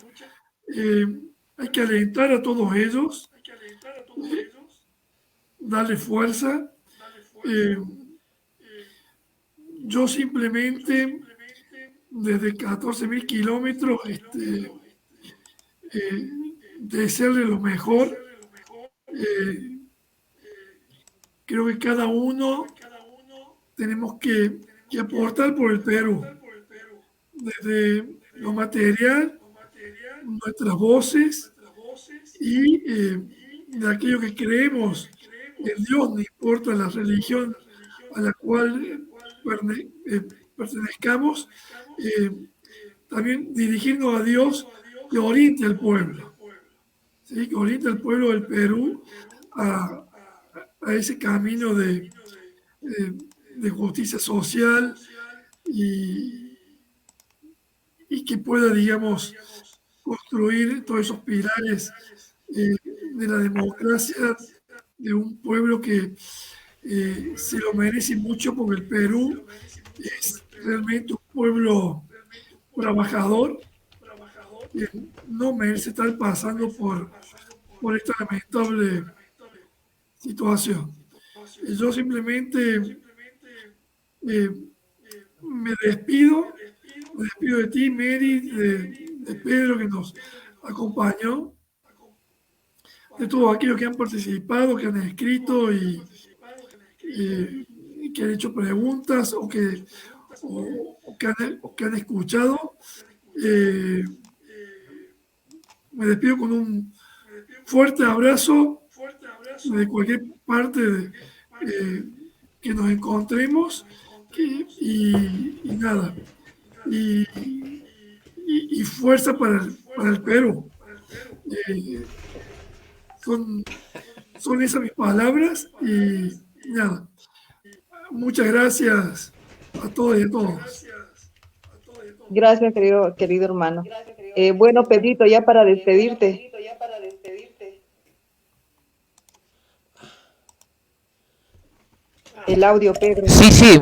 Hay que alentar a todos ellos, darle fuerza. Yo simplemente, desde 14.000 kilómetros, desearle lo mejor. Creo que cada uno tenemos que aportar por el Perú, desde lo material, nuestras voces y de aquello que creemos en Dios, no importa la religión a la cual pertenezcamos, también dirigirnos a Dios que oriente al pueblo, ¿sí? Que oriente al pueblo del Perú a ese camino de justicia social y que pueda, digamos, construir todos esos pilares de la democracia de un pueblo que se lo merece mucho, porque el Perú es realmente un pueblo trabajador que no merece estar pasando por esta lamentable situación. Yo simplemente me despido de ti, Mary, de Pedro, que nos acompañó, de todos aquellos que han participado, que han escrito y que han hecho preguntas o que han escuchado. Me despido con un fuerte abrazo de cualquier parte que nos encontremos y nada. Y fuerza para el Perú. Son esas mis palabras y nada. Muchas gracias a todos y a todos. Gracias, querido hermano. Bueno, Pedrito, ya para despedirte. El audio, Pedro. Sí,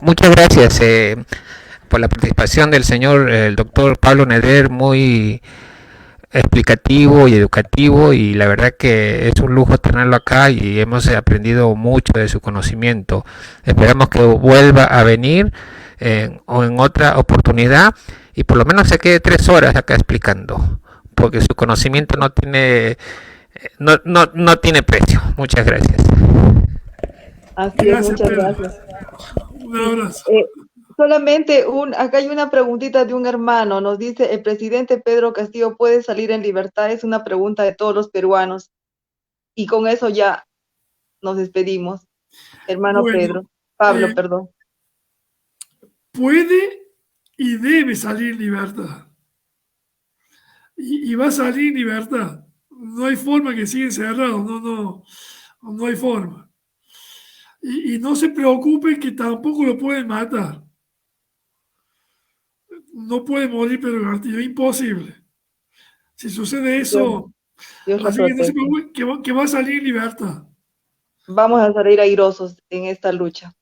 muchas gracias por la participación del señor, el doctor Pablo Neder, muy explicativo y educativo, y la verdad que es un lujo tenerlo acá y hemos aprendido mucho de su conocimiento. Esperamos que vuelva a venir o en otra oportunidad y por lo menos se quede 3 horas acá explicando, porque su conocimiento no tiene precio. Muchas gracias. Así es, muchas gracias. Un abrazo. Solamente acá hay una preguntita de un hermano. Nos dice, ¿el presidente Pedro Castillo puede salir en libertad? Es una pregunta de todos los peruanos. Y con eso ya nos despedimos. Hermano Pablo, perdón. Puede y debe salir en libertad. Y va a salir en libertad. No hay forma que siga encerrado. No hay forma. Y no se preocupen que tampoco lo pueden matar. No puede morir Pedro Castillo, es imposible. Si sucede eso, Dios así que no se preocupen, que va a salir en libertad. Vamos a salir airosos en esta lucha.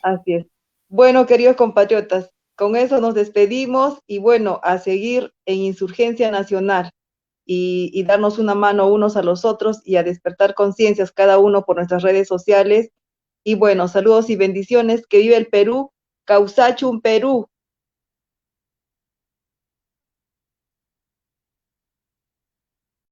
Así es. Bueno, queridos compatriotas, con eso nos despedimos y bueno, a seguir en Insurgencia Nacional y darnos una mano unos a los otros y a despertar conciencias cada uno por nuestras redes sociales. Y bueno, saludos y bendiciones. Que vive el Perú. Causachum Perú.